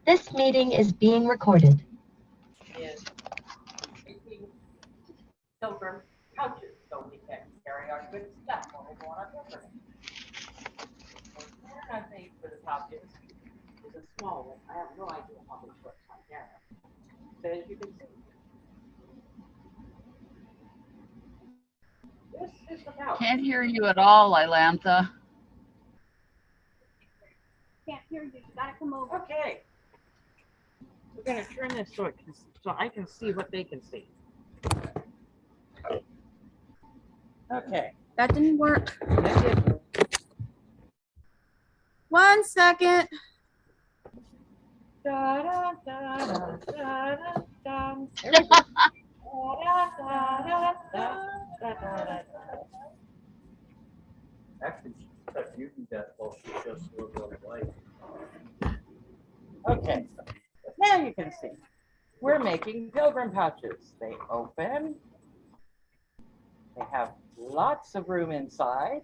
This meeting is being recorded. Is making Pilgrim couches so we can carry our good stuff when we go on our pilgrimage. The pattern I made for the couches is a small one. I have no idea how this looks on camera. So as you can see, this is the couch. Can't hear you at all, Aila'ntha. Can't hear you. You gotta come over. Okay. We're gonna turn this so I can see what they can see. Okay. That didn't work. That did work. 1 second. Da, da, da, da, da, da, da. Actually, if you do that, well, she just will go away. Okay, now you can see. We're making pilgrim pouches. They open. They have lots of room inside.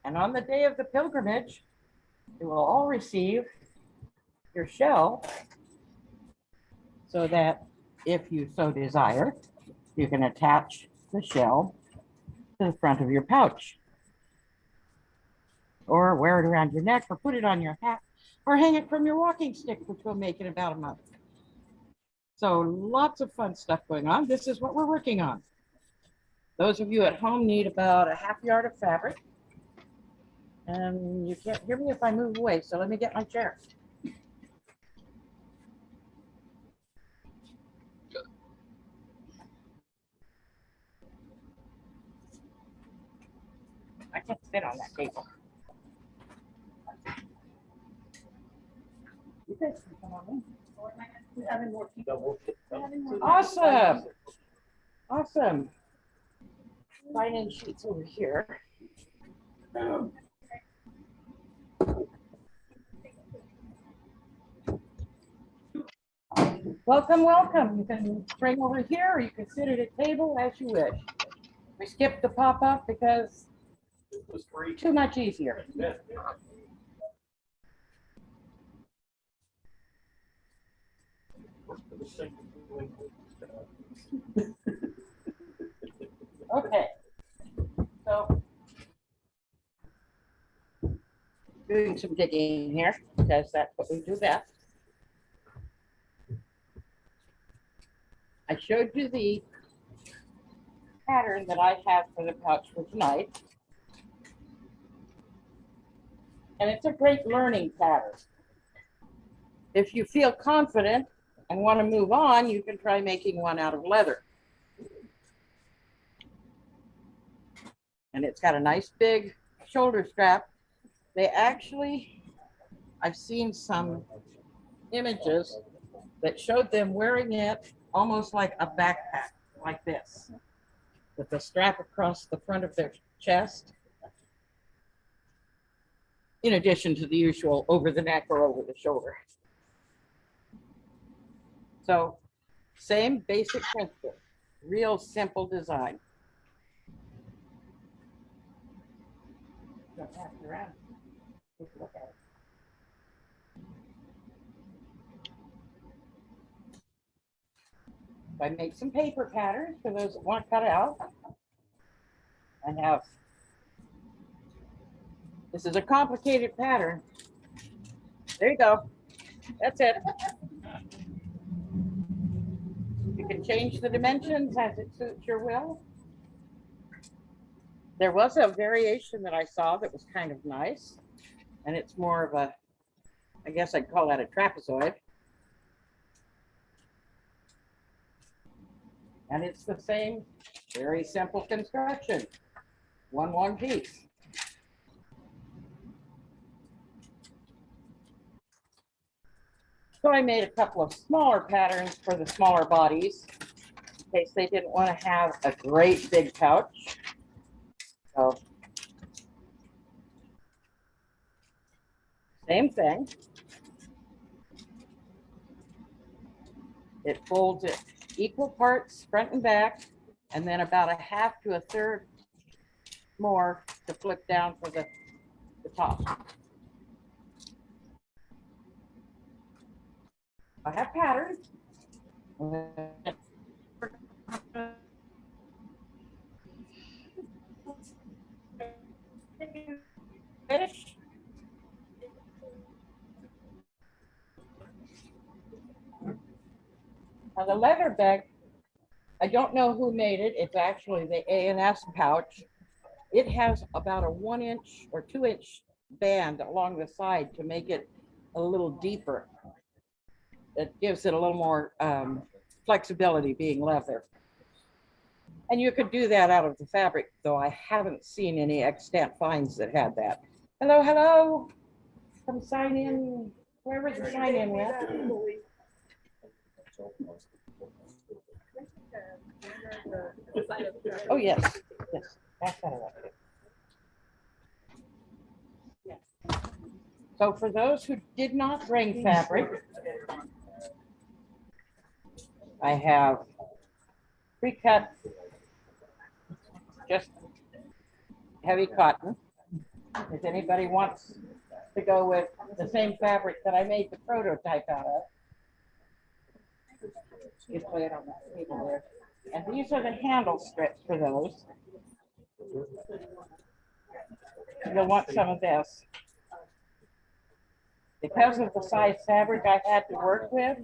And on the day of the pilgrimage, you will all receive your shell so that if you so desire, you can attach the shell to the front of your pouch, or wear it around your neck, or put it on your hat, or hang it from your walking stick, which we'll make in about a month. So lots of fun stuff going on. This is what we're working on. Those of you at home need about a half yard of fabric. And you can't hear me if I move away, so let me get my chair. I can't sit on that table. You guys can come on in. We're having more people. Awesome. Awesome. Sign-in sheets over here. Welcome, welcome. You can bring over here, or you can sit at a table as you wish. We skipped the pop-up because It was free. too much easier. Yeah. Okay. So doing some digging here because that's what we do best. I showed you the pattern that I have for the pouch for tonight. And it's a great learning pattern. If you feel confident and want to move on, you can try making one out of leather. And it's got a nice big shoulder strap. They actually, I've seen some images that showed them wearing it almost like a backpack, like this, with the strap across the front of their chest, in addition to the usual over the neck or over the shoulder. So same basic principle, real simple design. Don't pass it around. Take a look at it. I made some paper patterns for those that want to cut out. I have, this is a complicated pattern. There you go. That's it. You can change the dimensions as it suits your will. There was a variation that I saw that was kind of nice, and it's more of a, I guess I'd call that a trapezoid. And it's the same, very simple construction, one piece. So I made a couple of smaller patterns for the smaller bodies, in case they didn't want to have a great big pouch. So, same thing. It folds it equal parts front and back, and then about a half to a third more to flip down for the top. I have patterns. Finish. Now the leather bag, I don't know who made it. It's actually the A&S pouch. It has about a 1-inch or 2-inch band along the side to make it a little deeper. It gives it a little more flexibility being leather. And you could do that out of the fabric, though I haven't seen any extant finds that had that. Hello, hello. Come sign in. Wherever the sign in went. Oh, yes. Yes. Pass that around. So for those who did not bring fabric, I have pre-cut, just heavy cotton. If anybody wants to go with the same fabric that I made the prototype out of, you play it on that table there. And these are the handle strips for those. You'll want some of this. Because of the size fabric I had to work with,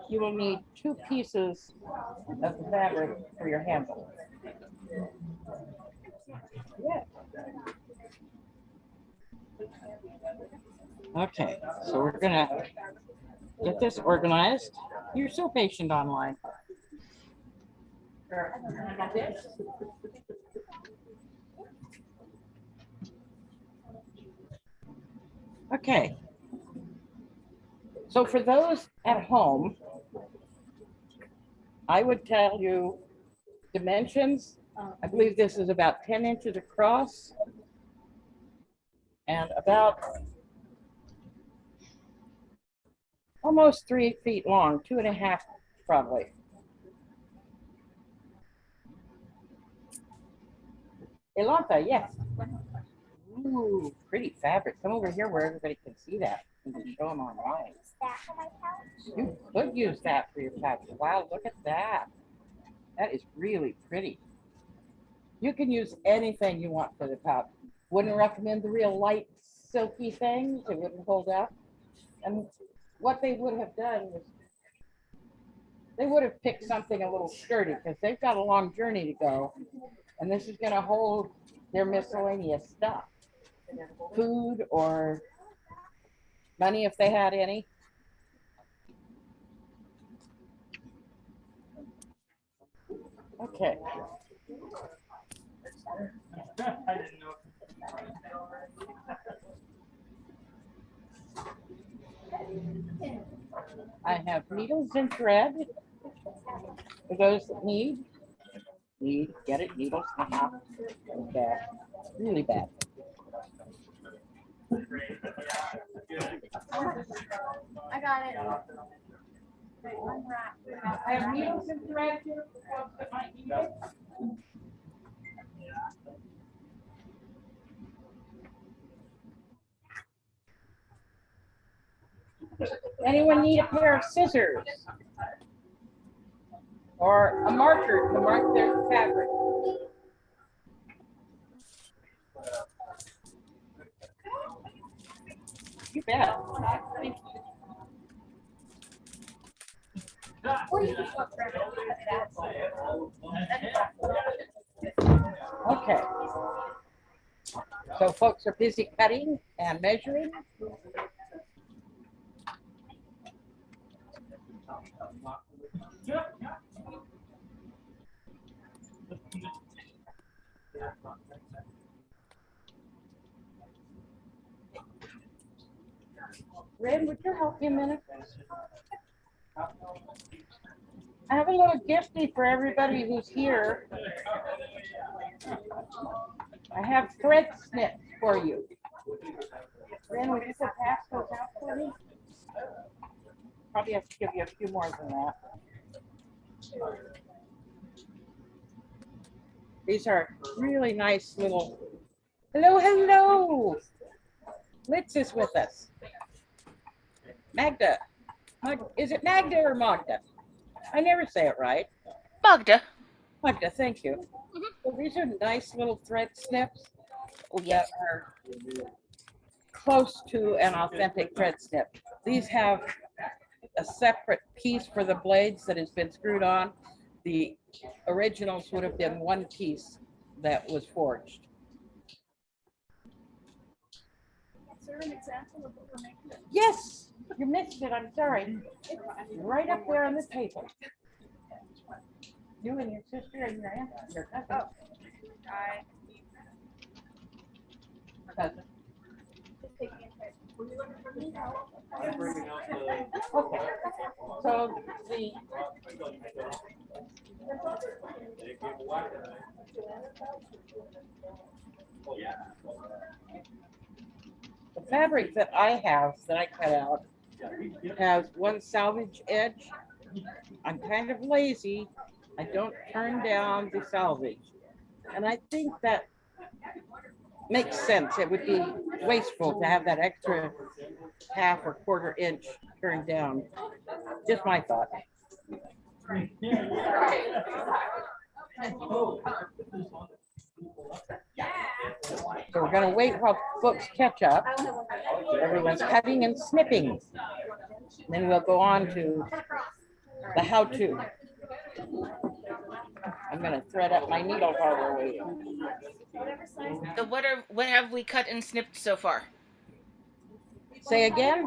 you will need 2 pieces of the fabric for your handle. Yeah. Okay, so we're gonna get this organized. You're so patient online. Okay. So for those at home, I would tell you dimensions. I believe this is about 10 inches across and about almost 3 feet long, 2.5 probably. Aila'ntha, yes. Ooh, pretty fabric. Come over here where everybody can see that. You can show them online. You could use that for your pouch. Wow, look at that. That is really pretty. You can use anything you want for the pouch. Wouldn't recommend the real light, silky things. It wouldn't hold up. And what they would have done was they would have picked something a little sturdy because they've got a long journey to go. And this is going to hold their miscellaneous stuff. Food or money if they had any. Okay. I have needles and thread for those that need, get it, needles. Bad, really bad. I got it. I have needles and thread here for folks that might need it. Anyone need a pair of scissors? Or a marker to mark their fabric? You bet. Thank you. Okay. So folks are busy cutting and measuring. Red, would you help me a minute? I have a little gifty for everybody who's here. I have thread snips for you. Ren, would you pass those out for me? Probably have to give you a few more than that. These are really nice little. Hello, hello. Litz is with us. Magda, Is it Magda or Magda? I never say it right. Magda. Magda, thank you. Well, these are nice little thread snips Oh, that yes. are close to an authentic thread snip. These have a separate piece for the blades that has been screwed on. The originals would have been one piece that was forged. Is there an example of what we're making? Yes, you missed it. I'm sorry. Right up there on the table. You and your sister and your aunt, your cousin. Cousin. I'm bringing out the. Okay. So the the fabric that I have that I cut out has one salvage edge. I'm kind of lazy. I don't turn down the salvage. And I think that makes sense. It would be wasteful to have that extra half or quarter inch turned down. Just my thought. So we're gonna wait while folks catch up. Everyone's cutting and snipping. Then we'll go on to the how-to. I'm gonna thread up my needle while we're waiting. So what have we cut and snipped so far? Say again?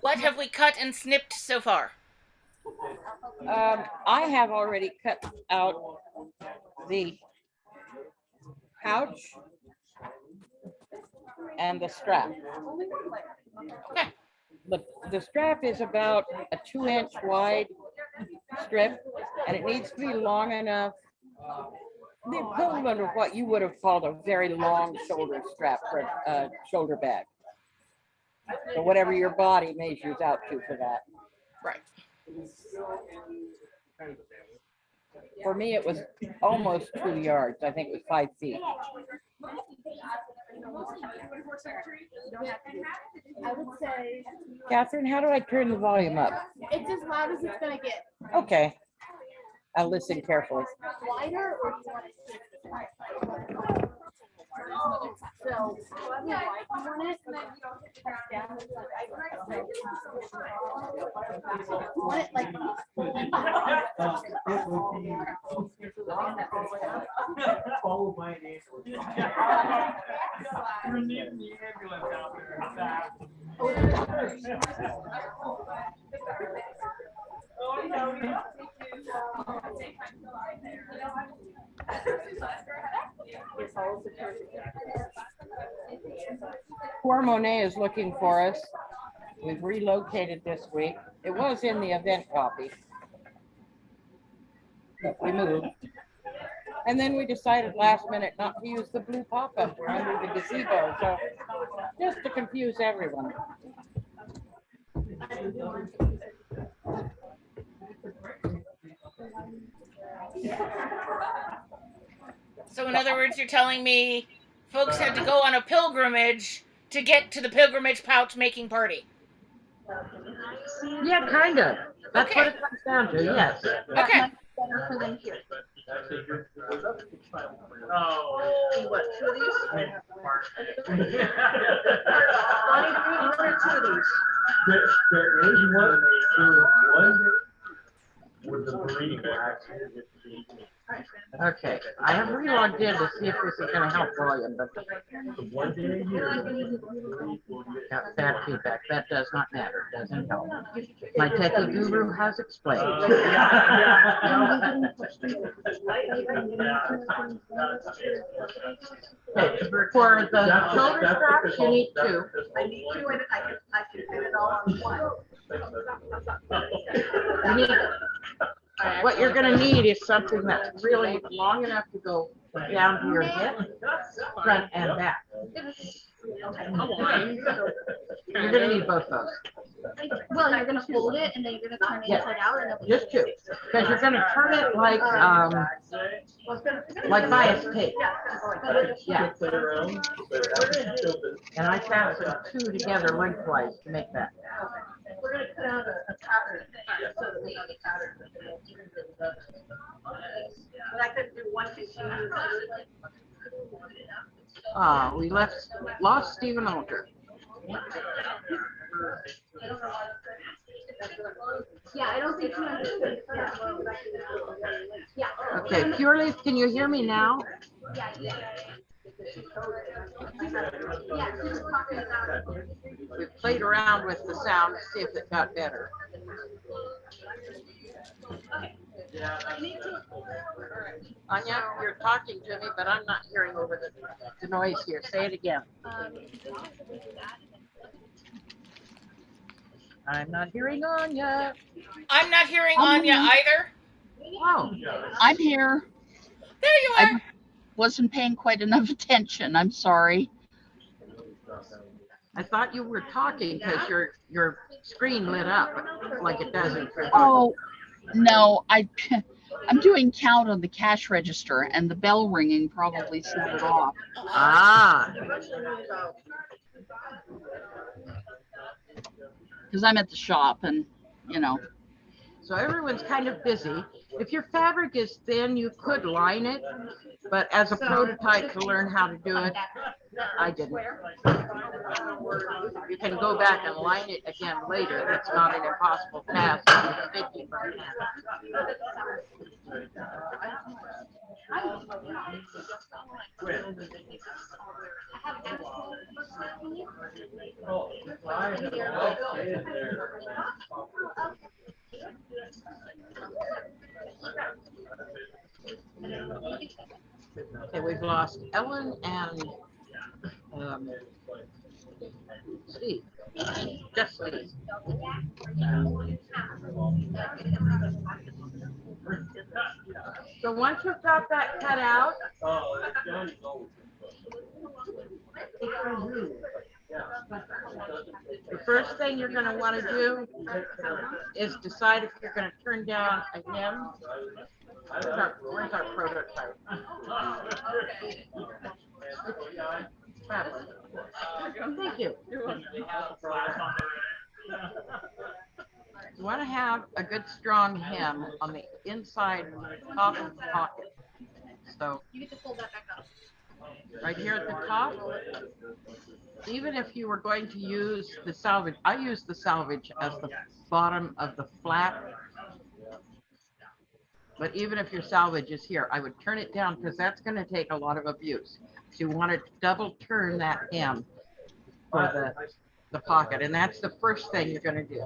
What have we cut and snipped so far? I have already cut out the pouch and the strap. Okay. The strap is about a 2-inch wide strip, and it needs to be long enough, the equivalent of what you would have called a very long shoulder strap for a shoulder bag. So whatever your body measures out to for that. Right. For me, it was almost 2 yards. I think it was 5 feet. I would say Catherine, how do I turn the volume up? it's as loud as it's gonna get. Okay. I'll listen carefully. Wider or do you want it? So, however wide you want it, press down. You want it like. Follow my name. We're needing the ambulance out there. Oh, no. Poor Monet is looking for us. We've relocated this week. It was in the event copy, but we moved. And then we decided last minute not to use the blue pop-up under the gazebo, so just to confuse everyone. So in other words, you're telling me folks had to go on a pilgrimage to get to the pilgrimage pouch making party. Yeah, kind of. That's Okay. what it comes down to, yes. Okay. Better for them here. Oh. What, two of these? There is one with the breeding wax. Okay, I have relogged in to see if this is going to help volume, but One day a year. got bad feedback. That does not matter. Doesn't help. My techie guru has explained. Okay, for the shoulder straps, you need two. I need two and I can fit it all on one. You need, what you're going to need is something that's really long enough to go down to your hip, front and back. You're going to need both those. Well, you're gonna fold it and then you're gonna turn it Yeah. inside out and it'll. Just two, because you're going to turn it like bias tape. Yeah. And I fastened two together lengthwise to make that. We're gonna cut out a pattern so that we have a pattern. But I couldn't do 1, 2, 3. We lost Stephen Alter. Yeah, I don't think he understood. Yeah. Okay, Purely, can you hear me now? Yeah. Yeah, he was talking about. We played around with the sound to see if it got better. Anya, you're talking to me, but I'm not hearing over the noise here. Say it again. I'm not hearing Anya. I'm not hearing I'm Anya here. either. Oh, I'm here. There you I are. wasn't paying quite enough attention. I'm sorry. I thought you were talking because your screen lit up like it does in your Oh, no, I'm doing count on the cash register and the bell ringing probably set it off Ah, because I'm at the shop and, you know. so everyone's kind of busy. If your fabric is thin, you could line it, but as a prototype to learn how to do it, I didn't. You can go back and line it again later. That's not an impossible task. It's sticky from Okay, we've lost Ellen and Steve. Just Steve. So once you've got that cut out, the first thing you're going to want to do is decide if you're going to turn down a hem. Where's our prototype? Thank you. You want to have a good strong hem on the inside top of the pocket. So You get to fold that back up. right here at the top, even if you were going to use the salvage, I use the salvage as the bottom of the flat. But even if your salvage is here, I would turn it down because that's going to take a lot of abuse. So you want to double turn that hem for the pocket. And that's the first thing you're going to do.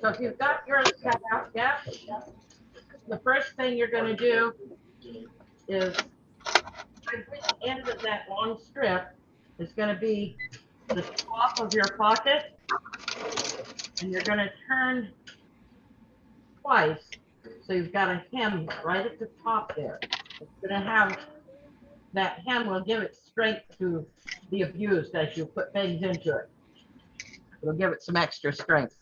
So if you've got yours cut out, yeah, the first thing you're going to do is the end of that long strip is going to be the top of your pocket. And you're going to turn twice. So you've got a hem right at the top there. It's going to have, that hem will give it strength to be abused as you put things into it. It'll give it some extra strength.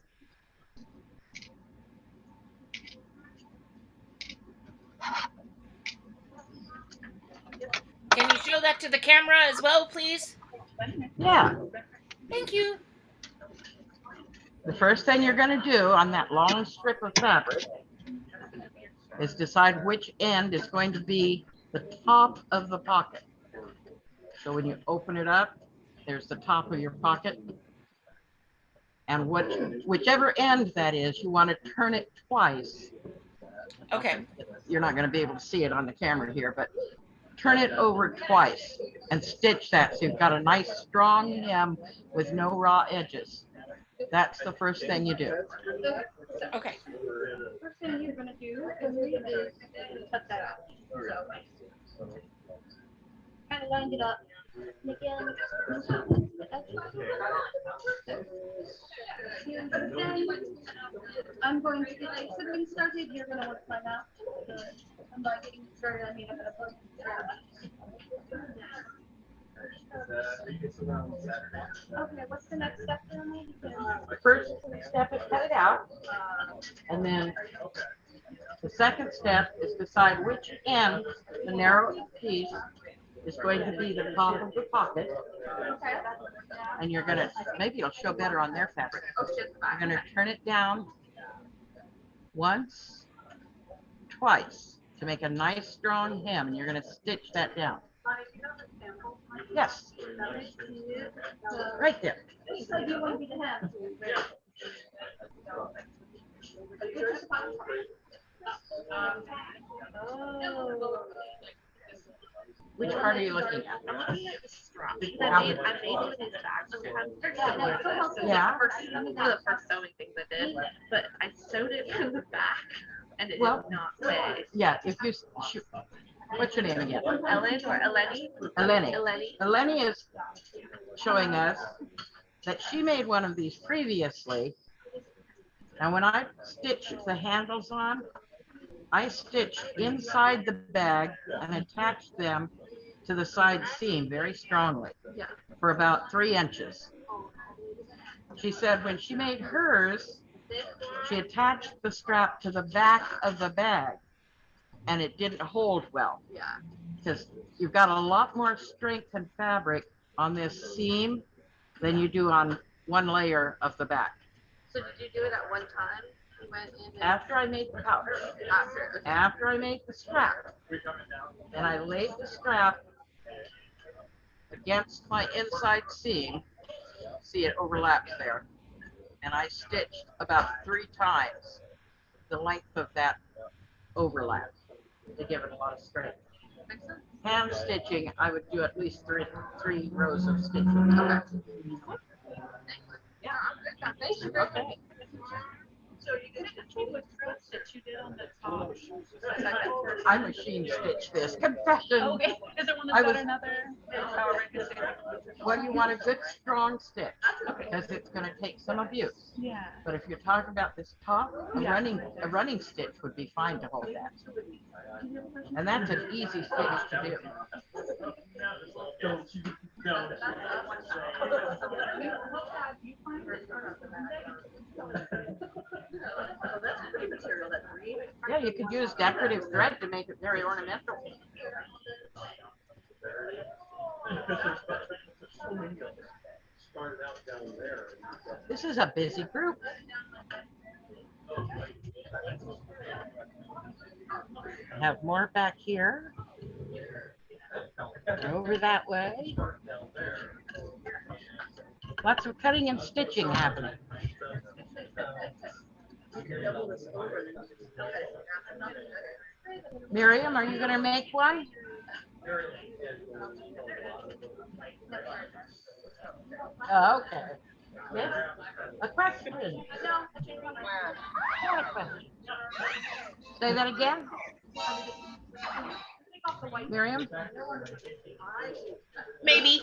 Can you show that to the camera as well, please? Yeah. Thank you. The first thing you're going to do on that long strip of fabric is decide which end is going to be the top of the pocket. So when you open it up, there's the top of your pocket. And whichever end that is, you want to turn it twice. Okay. You're not going to be able to see it on the camera here, but turn it over twice and stitch that so you've got a nice strong hem with no raw edges. That's the first thing you do. Okay. First thing you're gonna do is cut that out. So kind of lined it up. And again, I'm going to get something started. You're gonna want to find out. I'm not getting started. I mean, I'm gonna post Okay, what's the next step for me? The first step is cut it out. And then the second step is decide which end, the narrow piece, is going to be the top of the pocket. Okay. And you're gonna, maybe it'll show better on their fabric. You're gonna turn it down once, twice to make a nice strong hem, and you're gonna stitch that down. Yes, right there. Which part are you looking at? I'm looking at the strap. I made one of these bags sometimes. They're similar to this. So Yeah. one of the first sewing things I did, but I sewed it from the back and it Well, did not fit. Yeah, if you, what's your name again? Ellen or Eleni? Eleni. Eleni. Eleni is showing us that she made one of these previously. And when I stitched the handles on, I stitched inside the bag and attached them to the side seam very strongly Yeah. for about 3 inches. She said when she made hers, she attached the strap to the back of the bag and it didn't hold well. Yeah. Because you've got a lot more strength and fabric on this seam than you do on one layer of the back. So did you do it at one time? You went in and After I made the pouch, after I made the strap, and I laid the strap against my inside seam, see it overlaps there, and I stitched about 3 times the length of that overlap to give it a lot of strength. Hand stitching, I would do at least three rows of stitching. Okay. Yeah. Thank you. Okay. So you can see what strokes that you did on the top. I machine stitched this. Confession. Okay, is there one I that's was- got another? However, I can say. Well, you want a good strong stitch because it's going to take some abuse. Yeah. But if you're talking about this top, a Yeah. running stitch would be fine to hold that. And that's an easy stitch to do. Yeah, you could use decorative thread to make it very ornamental. This is a busy group. I have more back here. Over that way. Lots of cutting and stitching happening. Miriam, are you going to make one? Oh, okay. Yes. A question. Not a question. Say that again. Miriam? Maybe.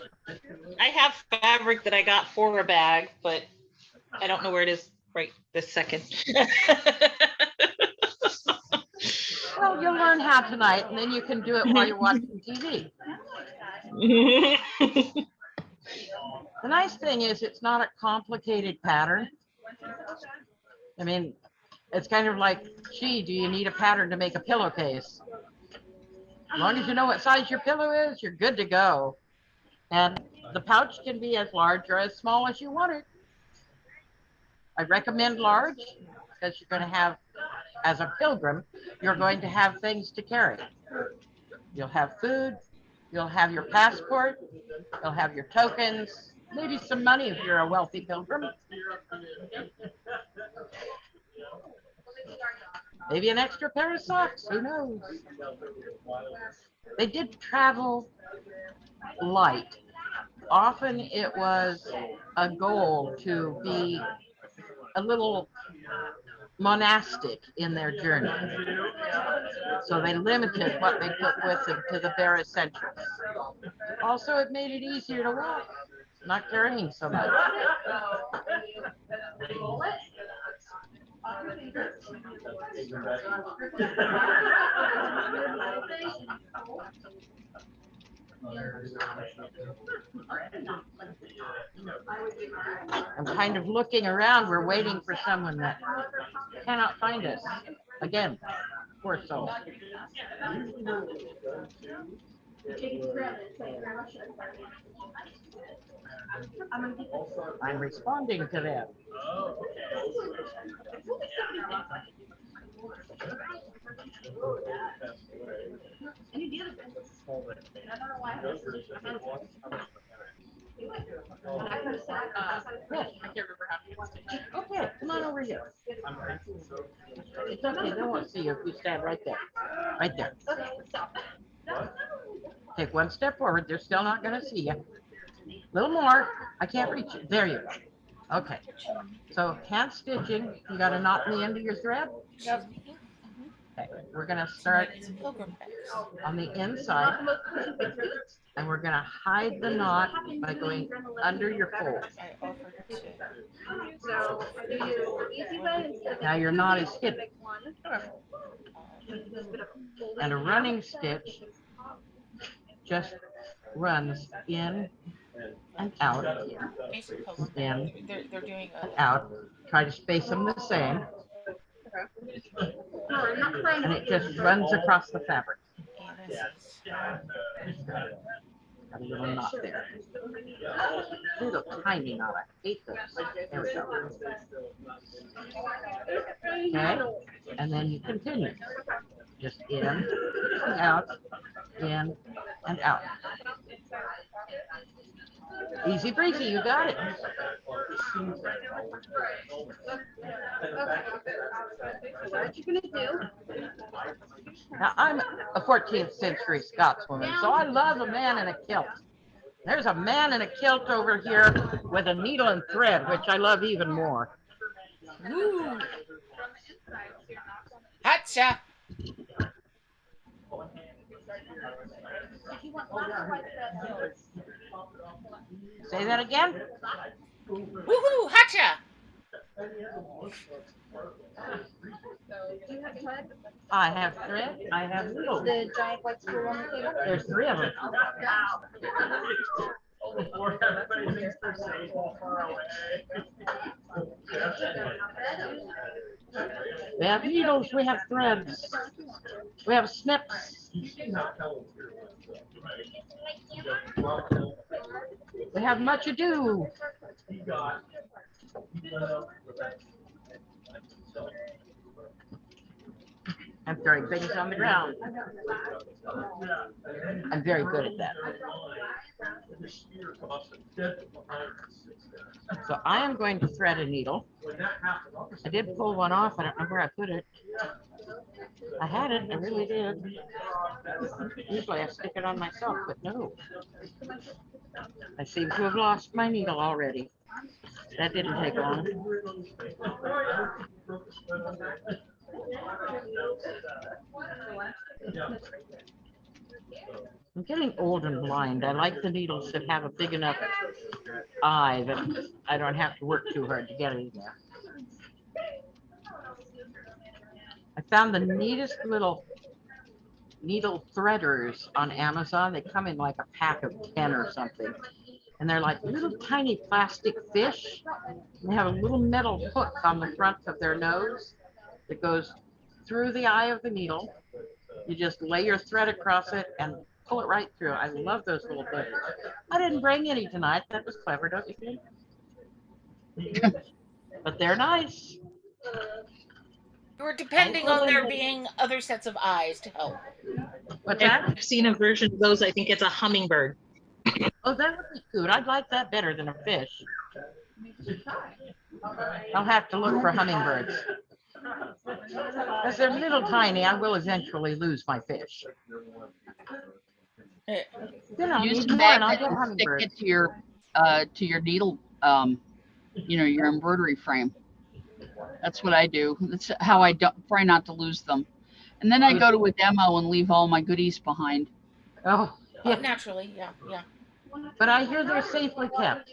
I have fabric that I got for a bag, but I don't know where it is right this second. Well, you'll learn how tonight, and then you can do it while you're watching TV. The nice thing is it's not a complicated pattern. I mean, it's kind of like, gee, do you need a pattern to make a pillowcase? As long as you know what size your pillow is, you're good to go. And the pouch can be as large or as small as you want it. I recommend large because you're going to have, as a pilgrim, you're going to have things to carry. You'll have food, you'll have your passport, you'll have your tokens, maybe some money if you're a wealthy pilgrim. Maybe an extra pair of socks, who knows? They did travel light. Often it was a goal to be a little monastic in their journey. So they limited what they took with them to the bare essentials. Also, it made it easier to walk, not carrying so much. I'm kind of looking around. We're waiting for someone that cannot find us. Again, poor soul. I'm responding to that. Okay, come on over here. It's okay, they won't see you if you stand right there. Right there. Take one step forward. They're still not going to see you. A little more. I can't reach you. There you go. Okay. So hand stitching. You got a knot in the end of your thread? Yep. Okay. We're going to start It's Pilgrim Bags. on the inside. And we're going to hide the knot by going under your fold. I offered to. So do you easy way instead of Now your knot is hidden. one? And a running stitch just runs in and out, Basic Pilgrim in Bags. They're doing and a. out. Try to space them the same. And it just runs across the fabric. And this is. Got a little knot there. Little tiny knot. I hate those. There we go. Okay. And then you continue. Just in and out, in and out. Easy breezy, you got it. What you gonna do? Now, I'm a 14th century Scotswoman, so I love a man in a kilt. There's a man in a kilt over here with a needle and thread, which I love even more. Woo! Hatcha! Say that again? Woohoo! Hatcha! I have thread, I have needle. The giant white screw on the table? There's 3 of them. We have needles, we have threads, we have snips. We have much ado. I'm throwing things on the ground. I'm very good at that. So I am going to thread a needle. I did pull one off. I don't know where I put it. I had it. I really did. Usually I stick it on myself, but no. I seem to have lost my needle already. That didn't take long. I'm getting old and blind. I like the needles that have a big enough eye that I don't have to work too hard to get it in there. I found the neatest little needle threaders on Amazon. They come in like a pack of 10 or something. And they're like little tiny plastic fish. They have a little metal hook on the front of their nose that goes through the eye of the needle. You just lay your thread across it and pull it right through. I love those little things. I didn't bring any tonight. That was clever, don't you think? But they're nice. You're depending on there being other sets of eyes to help. What's that? I've seen a version of those. I think it's a hummingbird. Oh, that would be good. I'd like that better than a fish. I'll have to look for hummingbirds. As they're little tiny, I will eventually lose my fish. Then I'll Use need a more and I'll magnet get and stick hummingbirds. it to your needle, your embroidery frame. That's what I do. That's how I try not to lose them. And then I go to a demo and leave all my goodies behind. Oh, yeah. Naturally, yeah. But I hear they're safely kept.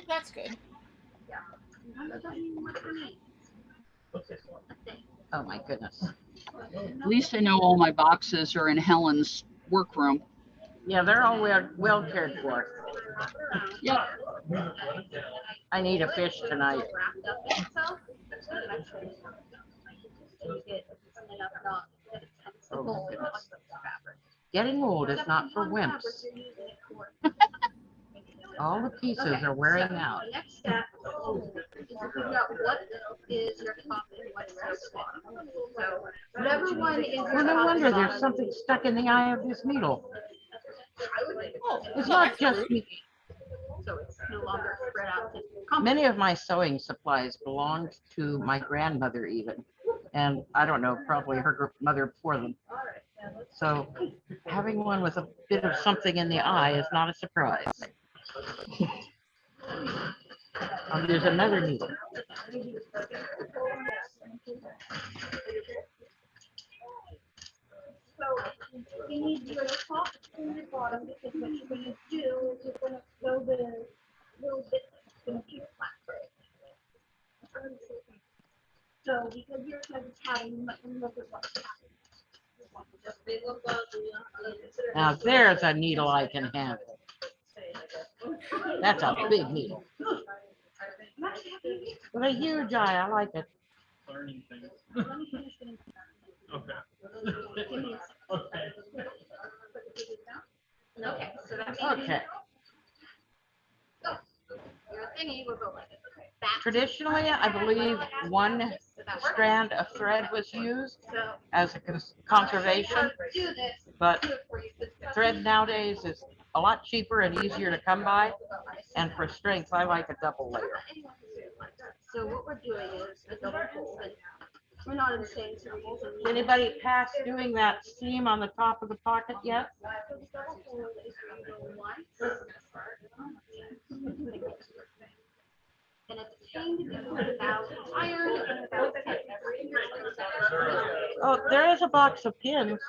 That's good. Oh my goodness. At least I know all my boxes are in Helen's workroom. Yeah, they're all well cared for. Yep. I need a fish tonight. Oh, goodness. Getting old is not for wimps. All the pieces are wearing out. Next step is to figure out what is your top and what's your bottom. So whatever one is your Well, no top wonder and there's bottom. something stuck in the eye of this needle. Oh, It's well, not that's just rude. me. So it's no longer spread out to Many of my sewing supplies belonged to my grandmother even. And I don't know, probably her mother before them. So having one with a bit of something in the eye is not a surprise. I'll use another needle. So you need your top and your bottom because what you're going to do is you're going to sew the little bit that's going to keep flat. So because your side is having much look at what's happening. Now there's a needle I can handle. That's a big needle. With a huge eye, I like it. Learning things. Okay. Okay, so that's Okay. your thingy will go like this. Back. Traditionally, I believe one strand of thread was used So as a conservation, do this. but Do it for you. thread nowadays is a lot cheaper and easier to come by. And for strength, I like a double layer. So what we're doing is a double fold. We're not in the same circles. Anybody past doing that seam on the top of the pocket yet? So the double fold is where you go once. And it's a chain to do without iron and without pins. Oh, there is a box of pins.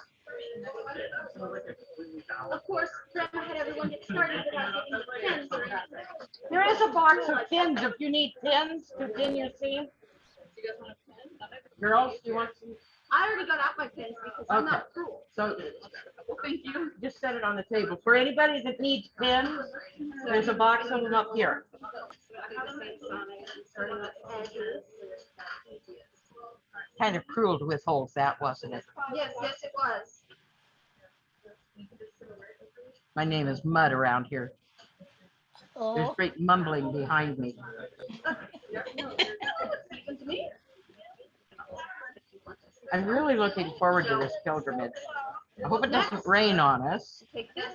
Of course, Grandma had everyone get started without getting the pins or anything. There is a box of pins if you need pins to pin your seam. Girls, do you want some? I already got out my pins because I'm not cruel. So thank you. Just set it on the table. For anybody that needs pins, there's a box of them up here. Kind of cruel to withhold that, wasn't it? Yes, yes, it was. My name is Mud around here. There's Oh, great mumbling behind me. Even to me. I'm really looking forward to this pilgrimage. I hope it doesn't rain on us. Take this.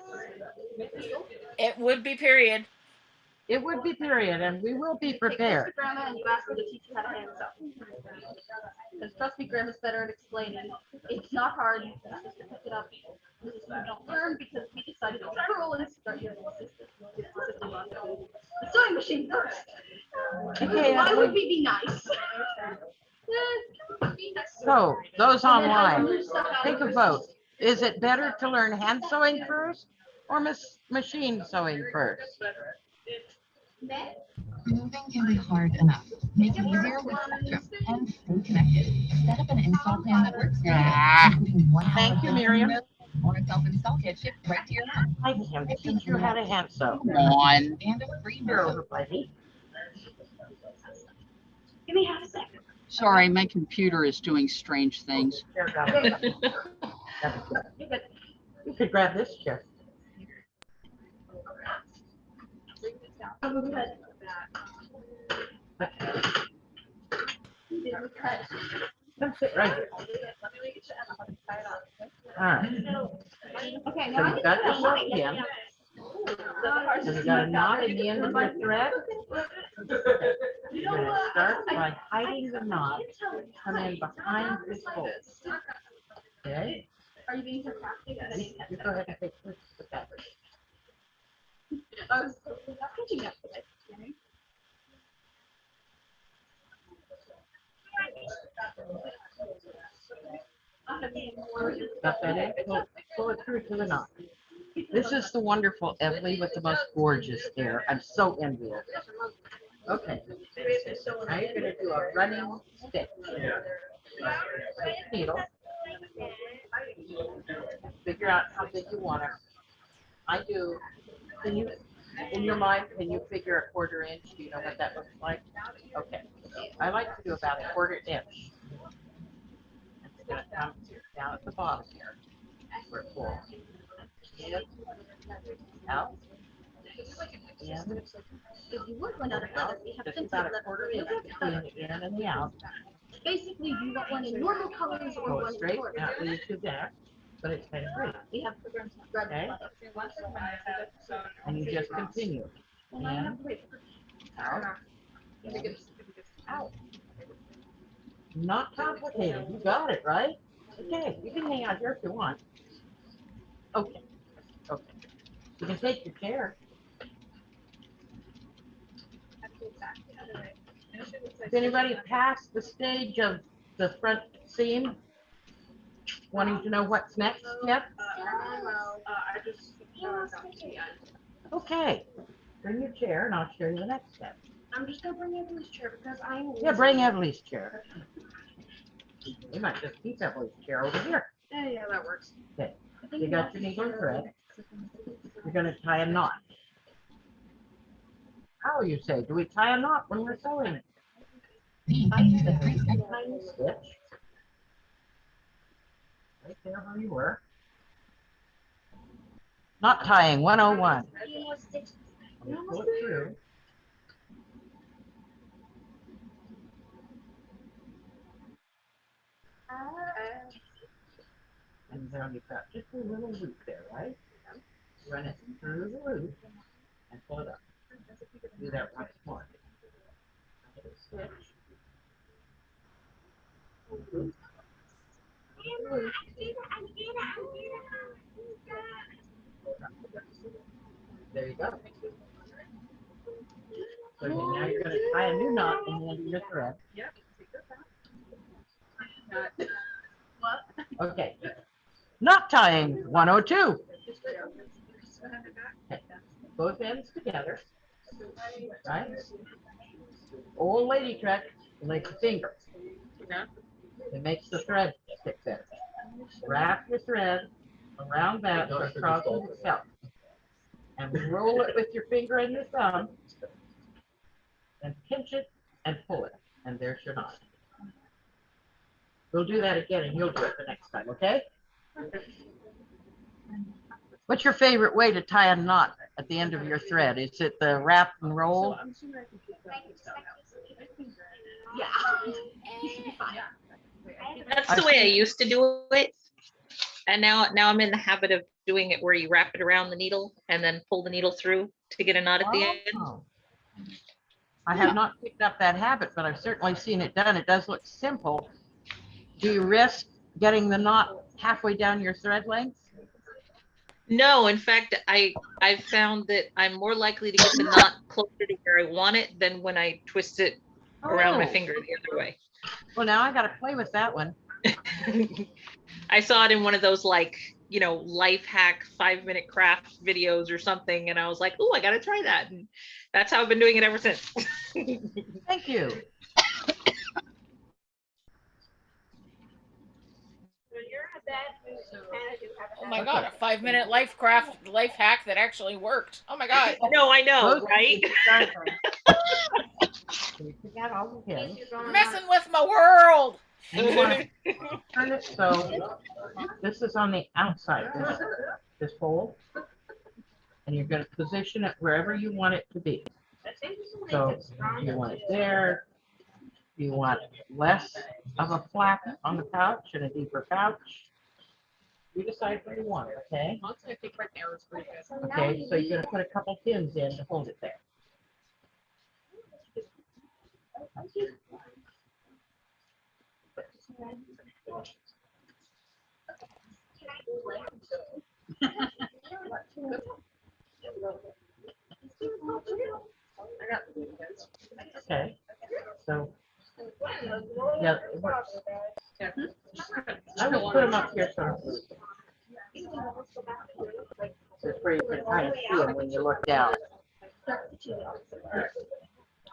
it would be period. It would be period, and we will be Take this prepared. to Grandma and you ask her to teach you how to hand sew. Because trust me, Grandma's better at explaining. It's not hard. You just have to pick it up. This is what we don't learn because we decided to be cruel and start using the sewing machine first. Okay, Why would we be nice? So those And then I online, remove stuff out take of a your vote. Is it better to learn hand sewing first or machine sewing first? Moving can be hard enough. Make it easier with Spectrum and stay connected. Set up an install plan that works for you, including 1 hour Thank you, Miriam. or a self-install kit shipped right to your home. I can teach you how to hand sew. Come on. And a free Here, note. everybody. Give me half a second. Sorry, my computer is doing strange things. There, got it. You could grab this chair. Come sit right here. All right. Okay, So now I you've can got do your that. silk pin. So you got a knot in the end of your thread. You're gonna start by hiding the knot. Come in behind this fold. Okay? Are you being sarcastic? You go ahead and take this to the fabric. I was not pinching that today. Got that in? Pull it through to the knot. This is the wonderful Emily with the most gorgeous hair. I'm so envious. Okay. Now you're gonna do a running stitch. Needle. Figure out how big you want it. I do. Can you, in your mind, can you figure a 1/4 inch? Do you know what that looks like? Okay. I like to do about a 1/4 inch. gonna come down at the bottom here. Where it falls. In, out, in, If you want one out of leather, we have just plenty about of a leather. quarter inch between the in and the out. Basically, you want one in normal colors or Go one in straight, short. not leave too back, but it's kind of free. We have red Okay. leather. And you just continue. And I have In, to wait for out, out. Not complicated. You got it, right? Okay, you can hang out here if you want. Okay. Okay. You can take your chair. Is anybody past the stage of the front seam? Wanting to know what's next yet? I just. Okay. Bring your chair and I'll show you the next step. I'm just gonna bring Emily's chair because I'm. Yeah, bring Emily's chair. We might just keep Emily's chair over here. Yeah, that works. Okay. You got your needle and thread. You're gonna tie a knot. How you say? Do we tie a knot when we're sewing it? Tiny stitch. Right there where you were. Knot tying 101. Pull it through. And then you've got just a little loop there, right? Run it through the loop and pull it up. Do that once more. Switch. There you go. So now you're going to tie a new knot in the end of your thread. Okay. Knot tying 102. Okay. Both ends together. Right? Old lady trick, like the finger. It makes the thread stick better. Wrap your thread around that so it crosses itself. And roll it with your finger and your thumb. And pinch it and pull it. And there's your knot. We'll do that again and you'll do it the next time, okay? What's your favorite way to tie a knot at the end of your thread? Is it the wrap and roll? Yeah. You should be fine. That's the way I used to do it. And now I'm in the habit of doing it where you wrap it around the needle and then pull the needle through to get a knot at the end. Oh. I have not picked up that habit, but I've certainly seen it done. It does look simple. Do you risk getting the knot halfway down your thread length? No, in fact, I've found that I'm more likely to get the knot closer to where I want it than when I twist it around my finger the other way. Well, now I got to play with that one. I saw it in one of those life hack 5-minute craft videos or something, and I was like, oh, I got to try that. And that's how I've been doing it ever since. Thank you. Oh my god, a 5-minute life hack that actually worked. Oh my god. No, I know, right? Messing with my world. You want to turn it so this is on the outside, this hole, and you're going to position it wherever you want it to be. So you want it there. You want less of a flap on the pouch and a deeper pouch. You decide where you want it, okay? Okay, so you're going to put a couple pins in to hold it there. Okay, so yeah, it works. I will put them up here so it's where you can kind of see them when you look down.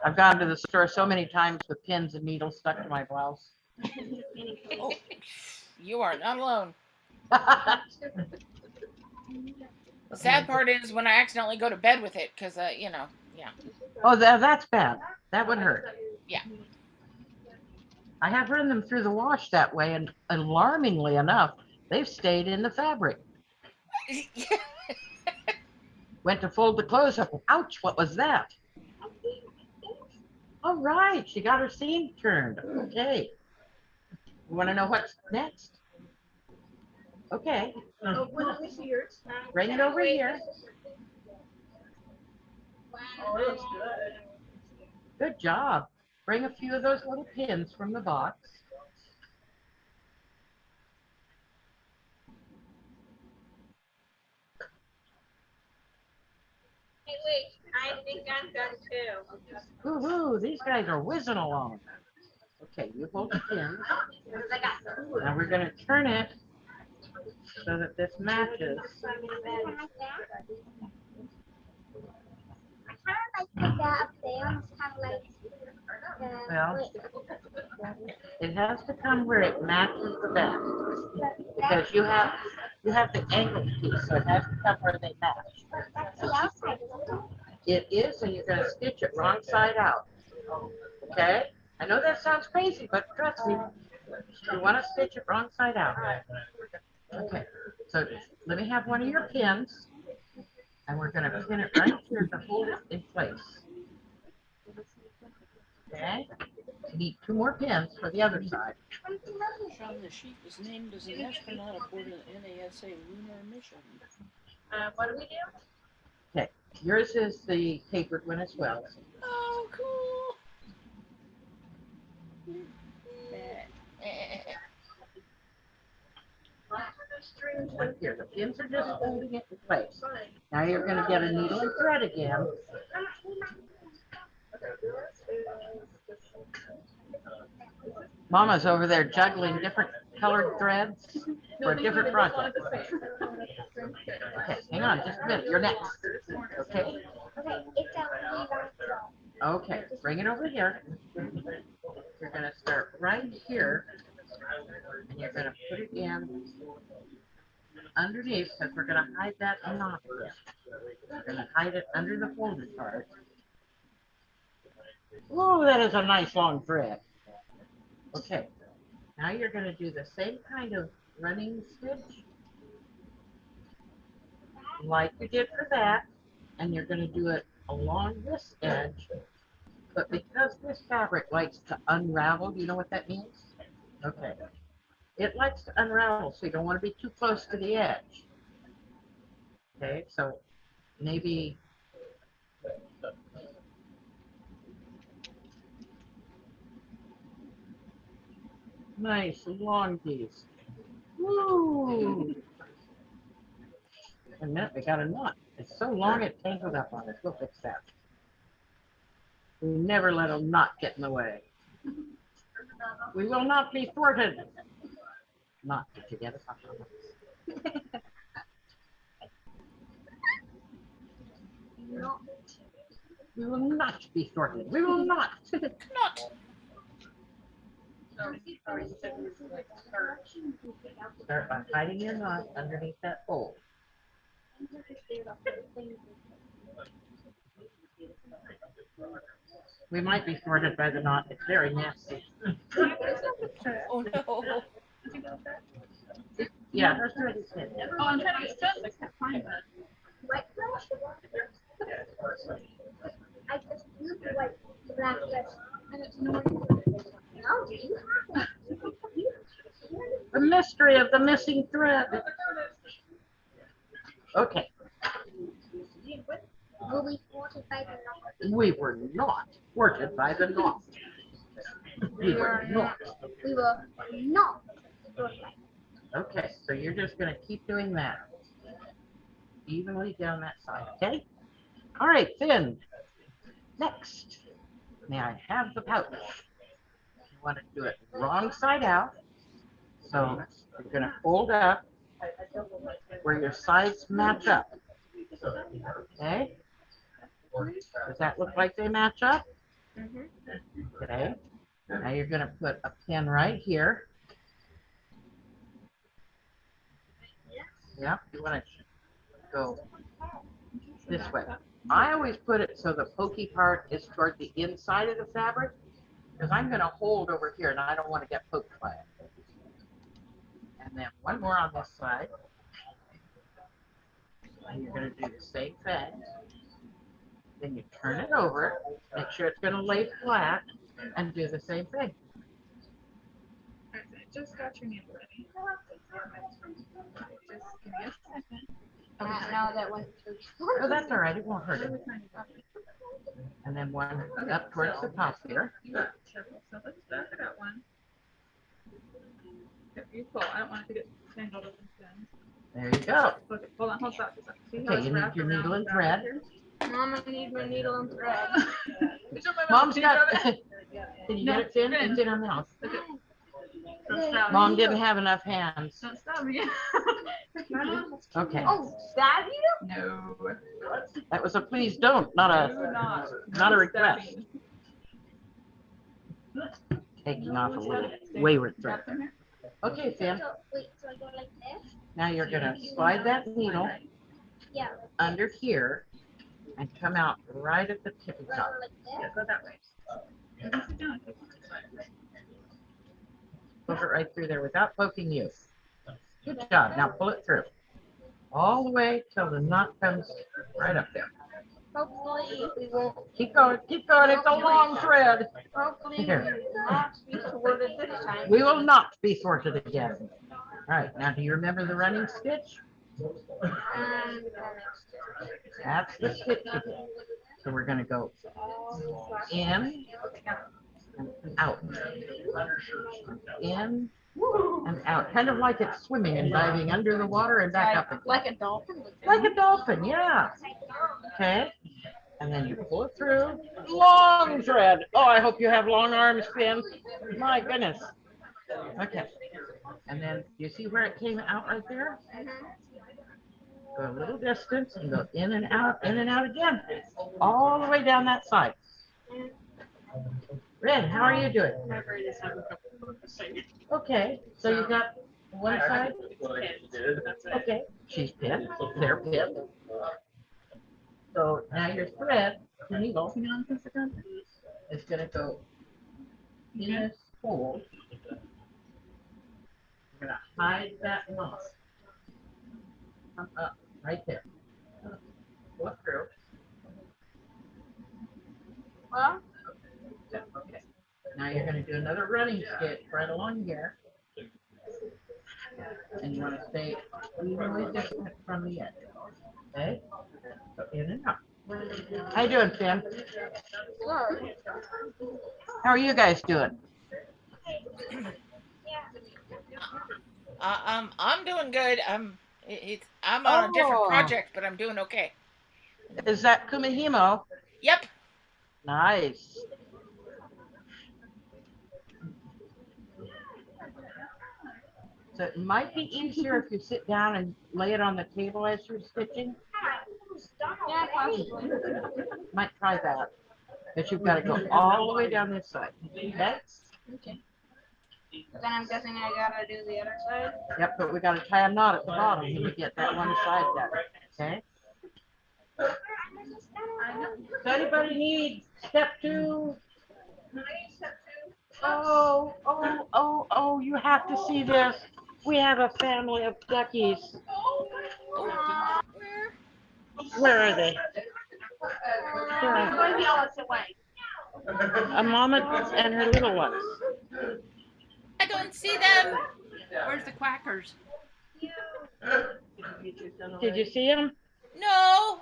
I've gone to the store so many times with pins and needles stuck to my blouse. Oh, you are not alone. The sad part is when I accidentally go to bed with it, because, yeah. Oh, that's bad. That would hurt. Yeah. I have run them through the wash that way, and alarmingly enough, they've stayed in the fabric. Went to fold the clothes up. Ouch, what was that? All right, she got her seam turned. Okay. You want to know what's next? Okay. Bring it over here. Oh, it looks good. Good job. Bring a few of those little pins from the box. Hey, wait, I think I'm done too. Woo-hoo, these guys are whizzing along. Okay, you hold the pins. Now we're going to turn it so that this matches. Well, it has to come where it matches the best, because you have the angled piece, so it has to come where they match. It is, and you're going to stitch it wrong side out. Okay? I know that sounds crazy, but trust me, you want to stitch it wrong side out. Okay, so let me have one of your pins, and we're going to pin it right here to hold it in place. Okay? You need 2 more pins for the other side. On the sheet was named as an astronaut aboard an NASA lunar mission. What do we do? Okay, yours is the tapered one as well. Oh, cool. Right here, the pins are just holding it in place. Now you're going to get a needle and thread again. Mama's over there juggling different colored threads for a different project. Okay, hang on just a minute. You're next. Okay. Okay, bring it over here. You're going to start right here, and you're going to put it in underneath, because we're going to hide that knot here. We're going to hide it under the folded part. Oh, that is a nice long thread. Okay, now you're going to do the same kind of running stitch like you did for that, and you're going to do it along this edge. But because this fabric likes to unravel, do you know what that means? Okay. It likes to unravel, so you don't want to be too close to the edge. Okay, so maybe nice long piece. Woo! A minute, we got a knot. It's so long it tangled up on us. We'll fix that. We never let a knot get in the way. We will not be thwarted. Not did you get it? We will not be thwarted. We will not. Not. Start by hiding your knot underneath that fold. We might be thwarted by the knot. It's very nasty. Oh, no. Yeah, her thread is hidden. Oh, I'm trying to extend, I can't find that. I just used the white black dress, and it's no. The mystery of the missing thread. Okay. Were we thwarted by the knot? We were not thwarted by the knot. We were not. We were not thwarted by the knot. Okay, so you're just going to keep doing that. Evenly down that side, okay? All right, then. Next, may I have the pouch? You want to do it wrong side out. So you're going to fold up where your sides match up. Okay? Does that look like they match up? Okay. Now you're going to put a pin right here. Yeah, you want to go this way. I always put it so the pokey part is toward the inside of the fabric, because I'm going to hold over here and I don't want to get poked by it. And then one more on this side. And you're going to do the same thing. Then you turn it over, make sure it's going to lay flat, and do the same thing. Just got your needle ready. Just give me a second. Now that went through. Oh, that's all right. It won't hurt it. And then one up towards the top here. So let's back it up one. If you pull, I don't want it to get tangled up in ends. There you go. Okay, hold on, hold stop a second. See how Okay, it's you need wrapped your around needle and the back thread. here? Mom, I need my needle and thread. Is your mom- Mom's can you got. grab it? Can you No, get it, Finn? Finn. It's in her mouth. Don't stop Mom me. didn't have enough hands. Don't stop me. Okay. Oh, stab you? No. That was a please don't, not Do a not. request. Stabbing. Taking off a little wayward thread. Wrap them here. Okay, Finn. So, wait, so I go like this? Now you're gonna slide that needle Yeah. under here and come out right at the tippy Go top. like Yeah, this? go that way. You can sit down. Poke it right through there without poking you. Good job. Now pull it through. All the way till the knot comes right up there. Hopefully we won't. Keep going, keep going. It's a long thread. Hopefully we Here. will not be thwarted this time. We will not be thwarted again. All right, now do you remember the running stitch? That's the stitch again. So we're gonna go in and out. In and out. Kind of like it's swimming and diving under the water and back up again. Like a dolphin. Like a dolphin, yeah. Okay. And then you pull it through. Long thread. Oh, I hope you have long arms, Finn. My goodness. Okay. And then you see where it came out right there? Go a little distance and go in and out again. All the way down that side. Red, how are you doing? Okay, so you got one side? Okay, she's pinned, they're pinned. So now your thread, the needle, is gonna go in this hole. We're gonna hide that knot. Come up, right there. Pull it through. Well, Okay. Now you're gonna do another running stitch right along here. And you wanna stay evenly distant from the edge. Okay? So in and out. How you doing, Finn? How are you guys doing? I'm doing good. I'm on a different Oh. project, but I'm doing okay. Is that Kumihimo? Yep. Nice. So it might be easier if you sit down and lay it on the table as you're stitching. yeah, possibly. Might try that. But you've got to go all the way down this side. Okay? Okay. Then I'm guessing I gotta do the other side. Yep, but we got to tie a knot at the bottom when you get that one side done. Okay? Does anybody need step 2? Oh, you have to see this. We have a family of duckies. Where are they? A mama and her little ones. I don't see them. Where's the quackers? Did you see them? No.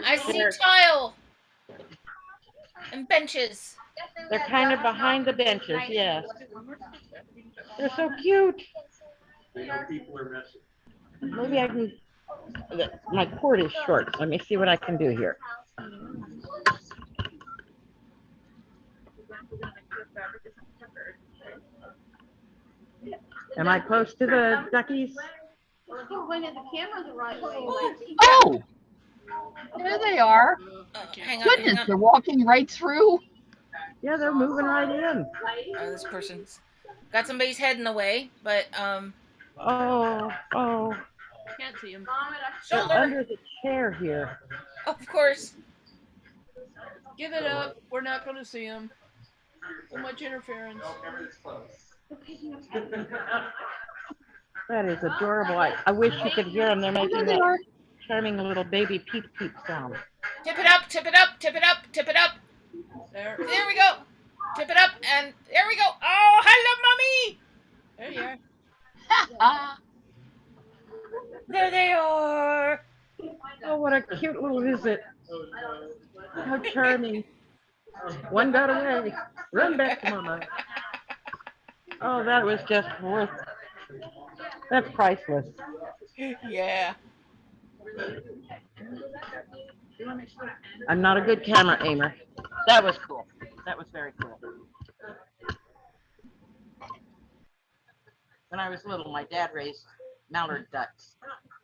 I see They're- tile and benches. They're kind of behind the benches, yes. They're so cute. Maybe I can, my cord is short. Let me see what I can do here. Am I close to the duckies? When the camera's the right way. Oh, there they are. Hang on. Goodness, Hang on. they're walking right through. Yeah, they're moving right in. This person's got somebody's head in the way, but Oh, Can't see them. they're shoulder. under the chair here. Of course. Give it up. We're not going to see them. Too much interference. That is adorable. I wish you could hear them. They're making that charming little baby peep peep sound. Tip it up, tip it up, tip it up, tip it up. There. There we go. Tip it up, and there we go. Oh, hello, mommy. There you are. There they are. Oh, what a cute little visit. How charming. One got away. Run back to mama. Oh, that was just worth. That's priceless. Yeah. I'm not a good camera aimer. That was cool. That was very cool. When I was little, my dad raised mallard ducks.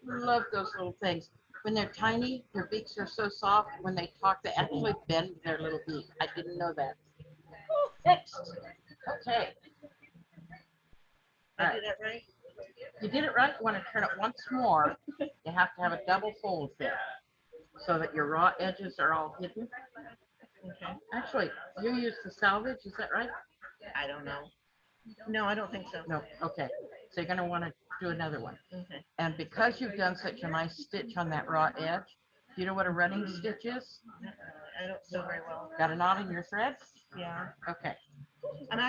Love those little things. When they're tiny, their beaks are so soft. When they talk, they actually bend their little beak. I didn't know that. Next. Okay. All right. Right? You did it right. You want to turn it once more. You have to have a double fold there so that your raw edges are all hidden. Okay. Actually, you use the salvage, is that right? I don't know. No, I don't think so. No, okay. So you're going to want to do another one. Okay. And because you've done such a nice stitch on that raw edge, do you know what a running stitch is? I don't sew very well. Got a knot in your thread? Yeah. Okay. And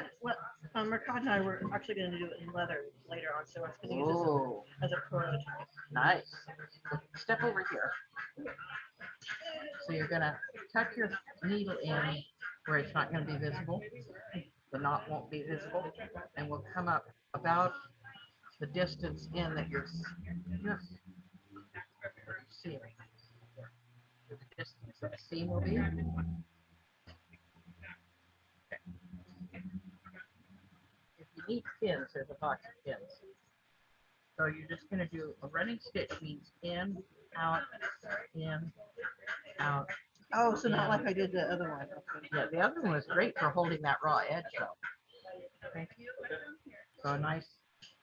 Mercad and I were actually going to do it in leather later on, so I was going to use Oh, this as a prototype. nice. Step over here. So you're going to tuck your needle in where it's not going to be visible. The knot won't be visible, and will come up about the distance in that you're seeing. The distance that the seam will be. If you need pins, there's a box of pins. So you're just going to do a running stitch means in, out, in, out. Oh, so not like I did the other one. Okay. Yeah, the other one was great for holding that raw edge though. Okay. So a nice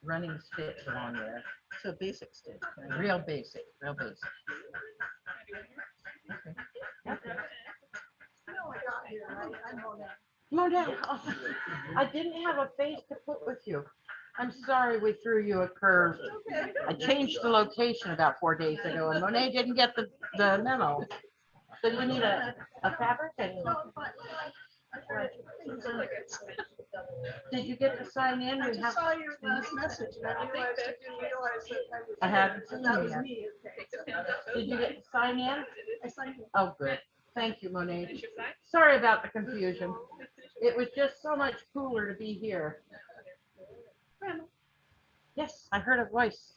running stitch along there. So basic stitch. Real basic, real basic. Okay. Monet, oh, I didn't have a face to put with you. I'm sorry we threw you a curve. I changed the location about 4 days ago and Monet didn't get the memo. So you need a fabric and did you get to sign in? I just saw your last message and I realized I didn't realize that I haven't seen that you was yet. me. Did you get to sign in? I signed it. Oh, good. Thank you, Monet. Sorry about the confusion. It was just so much cooler to be here. Yes, I heard a voice.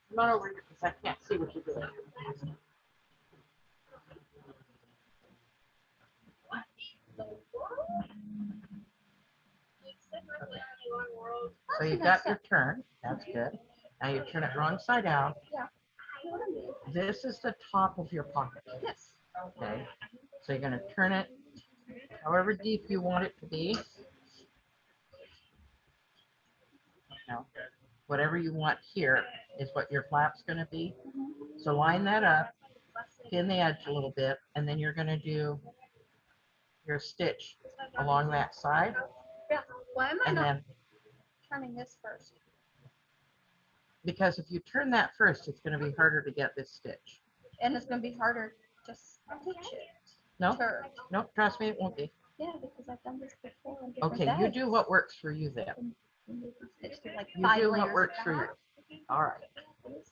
Come on over here because I can't see what you're doing. So you got your turn. That's good. Now you turn it wrong side out. This is the top of your pocket. Yes. Okay. So you're going to turn it however deep you want it to be. Now, whatever you want here is what your flap's going to be. So line that up, pin the edge a little bit, and then you're going to do your stitch along that side. Yeah. Why am I And not then, turning this first? because if you turn that first, it's going to be harder to get this stitch. And it's going to be harder to stitch it. No, Turn. no, trust me, it won't be. Yeah, because I've done this before. On different Okay, you bags. do what works for you then. Stitch through like You 5 do layers what of works for that. you. All right. That's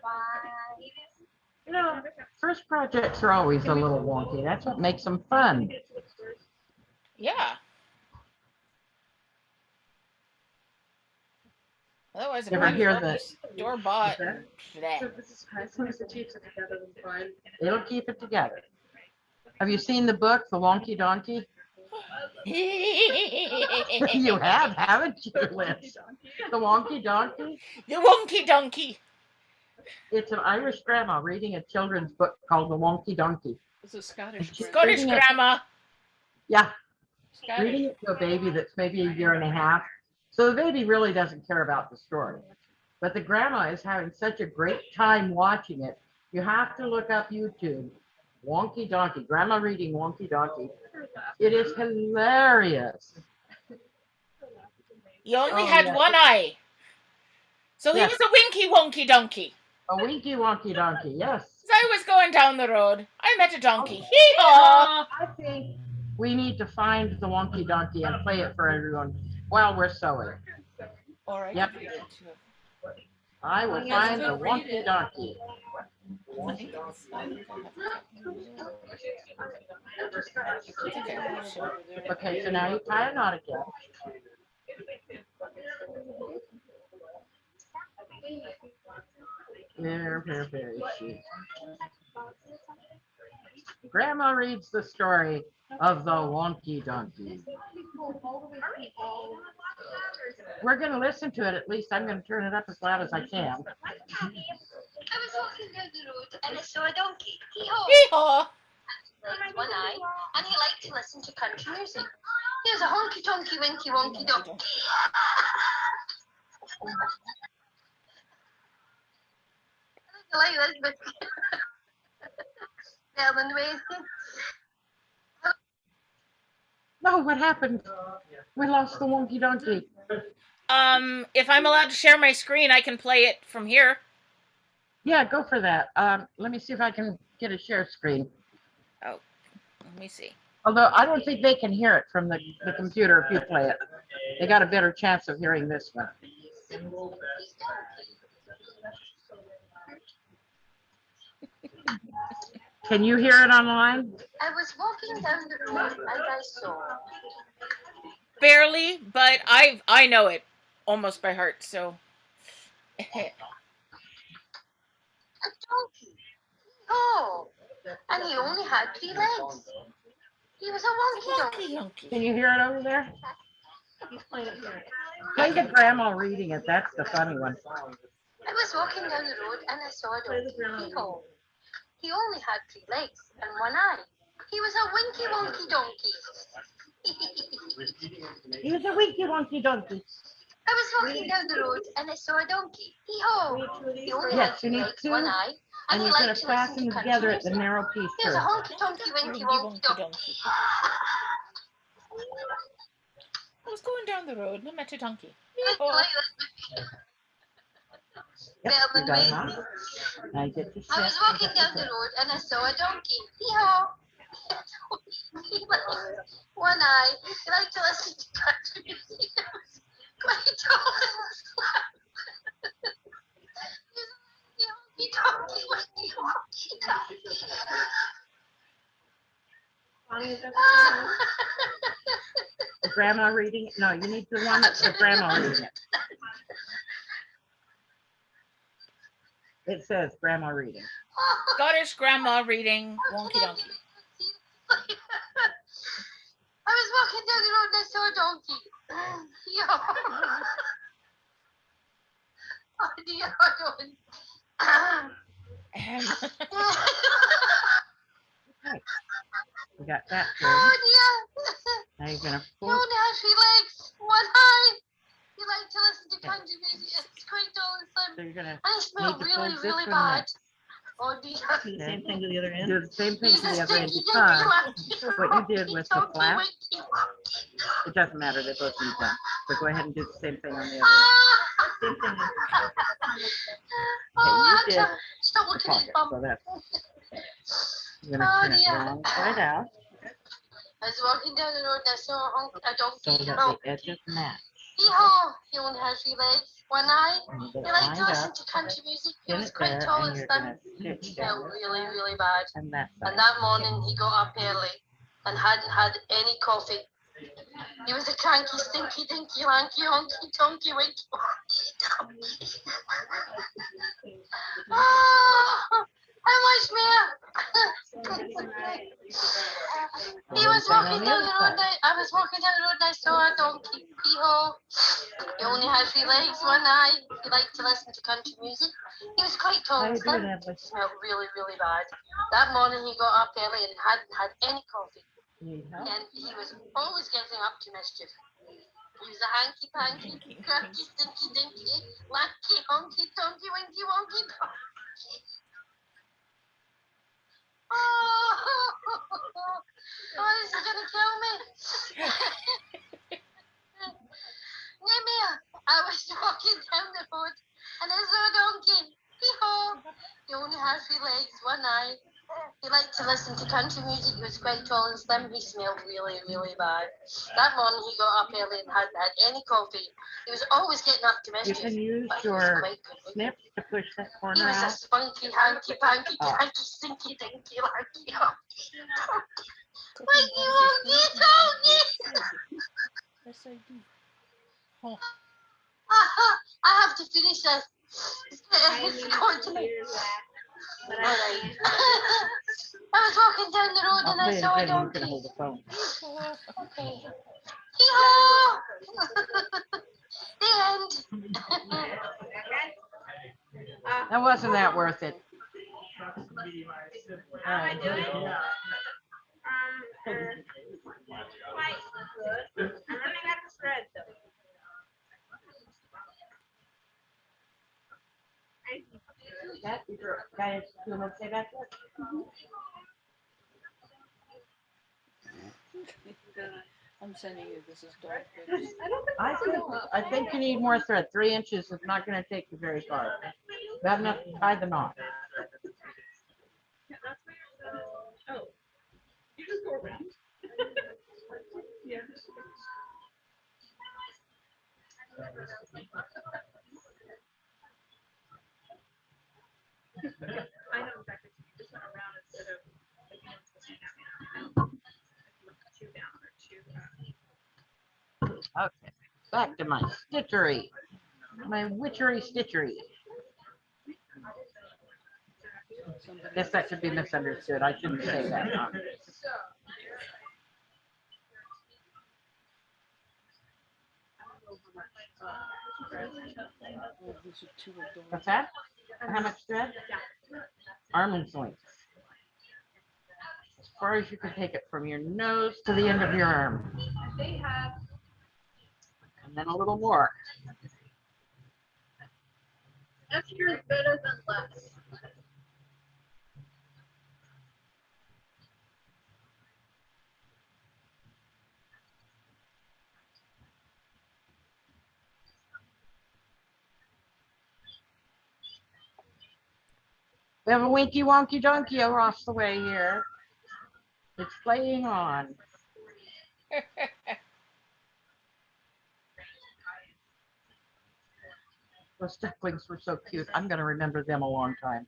fine. You know, first projects are always a little wonky. That's what makes them fun. Yeah. Otherwise, You ever hear the- store bought. It'll keep it together. Have you seen the book, The Wonky Donkey? You have, haven't you, Liz? The Wonky Donkey? The Wonky Donkey. It's an Irish grandma reading a children's book called The Wonky Donkey. It's a Scottish. She's brand. Scottish reading it- grandma. Yeah, Scottish. reading it to a baby that's maybe a year and a half. So the baby really doesn't care about the story. But the grandma is having such a great time watching it. You have to look up YouTube. Wonky Donkey, Grandma reading Wonky Donkey. It is hilarious. He only Oh, had yeah. one eye. So he Yes. was a winky wonky donkey. A Winky Wonky Donkey, yes. As I was going down the road, I met a donkey. Hee-haw! I think we need to find the Wonky Donkey and play it for everyone while we're sewing. Or I Yep. could read it too. I will Yes, find the good, read Wonky it. Donkey. I think it's, I think I have it over there. Okay, so now you tie a knot again. Very sweet. Grandma reads the story of the Wonky Donkey. We're going to listen to it. At least I'm going to turn it up as loud as I can. I was walking down the road and I saw a donkey. Hee-haw! Hee-haw! One eye, and he liked to listen to country music. He was a honky tonky winky wonky donkey. I like this bit. Ellen Way. No, what happened? We lost the Wonky Donkey. If I'm allowed to share my screen, I can play it from here. Yeah, go for that. Let me see if I can get a share screen. Oh, let me see. Although I don't think they can hear it from the computer if you play it. They got a better chance of hearing this one. Can you hear it online? I was walking down the road and I saw. Barely, but I know it almost by heart, so. A donkey. Oh, and he only had 3 legs. He was a wonky donkey. Donkey. Can you hear it over there? He's playing it here. Play the grandma reading it. That's the funny one. I was walking down the road and I saw a donkey. Hee-haw. He only had 3 legs and 1 eye. He was a winky wonky donkey. He was a Winky Wonky Donkey. I was walking down the road and I saw a donkey. Hee-haw. He only had Yes, 3 you need legs, 2, 1 eye, and and he you're going liked to to listen fasten to them country together at the music. narrow piece He was a first. honky tonky winky wonky donkey. I was going down the road and I met a donkey. I like that. Yep, Well, you got it on. Now you get to I was sit. walking down the road and I saw a donkey. Hee-haw. He liked 1 eye. He liked to listen to country music. Quite tall and flat. He donkey, winky wonky donkey. The grandma reading it? No, you need the one that's the grandma reading it. It says grandma reading. Scottish grandma reading Wonky Donkey. I was walking down the road and I saw a donkey. Oh dear, Okay. We got that good. oh dear. Now you're going to He pull. only has 3 legs, 1 eye. He liked to listen to country music. It's quite tall and So slim. you're going to And it smelled need to really, fold this really one bad. next. Oh dear. Do the same thing to the other end. Do the same thing He's to a the other end stinky, because what you did with the donkey, flap, winky, winky. it doesn't matter. They both need done. So go ahead and do the same thing on the other end. Same thing. Oh, Okay, you did Aila'ntha, stop the looking at his pocket. bum. So that's, you're going to Oh turn it dear. wrong side out I was walking down the road and I saw a so donkey. that Oh, the edges match. hee-haw! He only has 3 legs, 1 eye. And you He get it liked to lined listen up, to country music. He pin was it quite there, tall and and you're slim. going to He stitch felt down really, really bad. and that And side. that morning he got up early and hadn't had any coffee. He was a cranky, stinky, dinky, lanky, honky, tonky, winky, wonky donkey. Oh, how much more? He was walking down the road. I was walking down the road and I saw a donkey. Hee-haw. He only had 3 legs, 1 eye. He liked to listen to country music. He was quite tall How and you doing, slim. Emily? Smelled really, really bad. That morning he got up early and hadn't had any coffee. Need help? And he was always getting up to mischief. He was a hanky panky, Hanky, cracky, stinky dinky, lanky, honky, tonky, winky, wonky, donkey. Oh, this is gonna kill me. Nemia, I was walking down the road and I saw a donkey. Hee-haw. He only had 3 legs, 1 eye. He liked to listen to country music. He was quite tall and slim. He smelled really, really bad. That morning he got up early and hadn't had any coffee. He was always getting up to You mischief. can use But he was your quite good looking. snips to push that He corner was a out. spunky, hanky, panky, Oh. cranky, stinky, dinky, lanky, honky. Cooking You eggs won't is get good. honky. Yes, I do. I have to finish this. It's going to me. Alright. I was walking down the road and I I'll saw a play it again. You can donkey. hold the phone. Okay. Hee-haw! The end. That wasn't that worth it. All right. Guys, you want to say that? I'm sending you this is dog food. I think you need more thread. 3 inches is not going to take you very far. You have enough to tie the knot. Okay, back to my stitchery. My witchery stitchery. Guess that could be misunderstood. I shouldn't say that. Oh, these are 2 adorable. What's that? How much thread? Arm's length. As far as you can take it from your nose to the end of your arm. And then a little more. Extra is better than less. We have a winky wonky donkey across the way here. It's playing on. Those ducklings were so cute. I'm going to remember them a long time.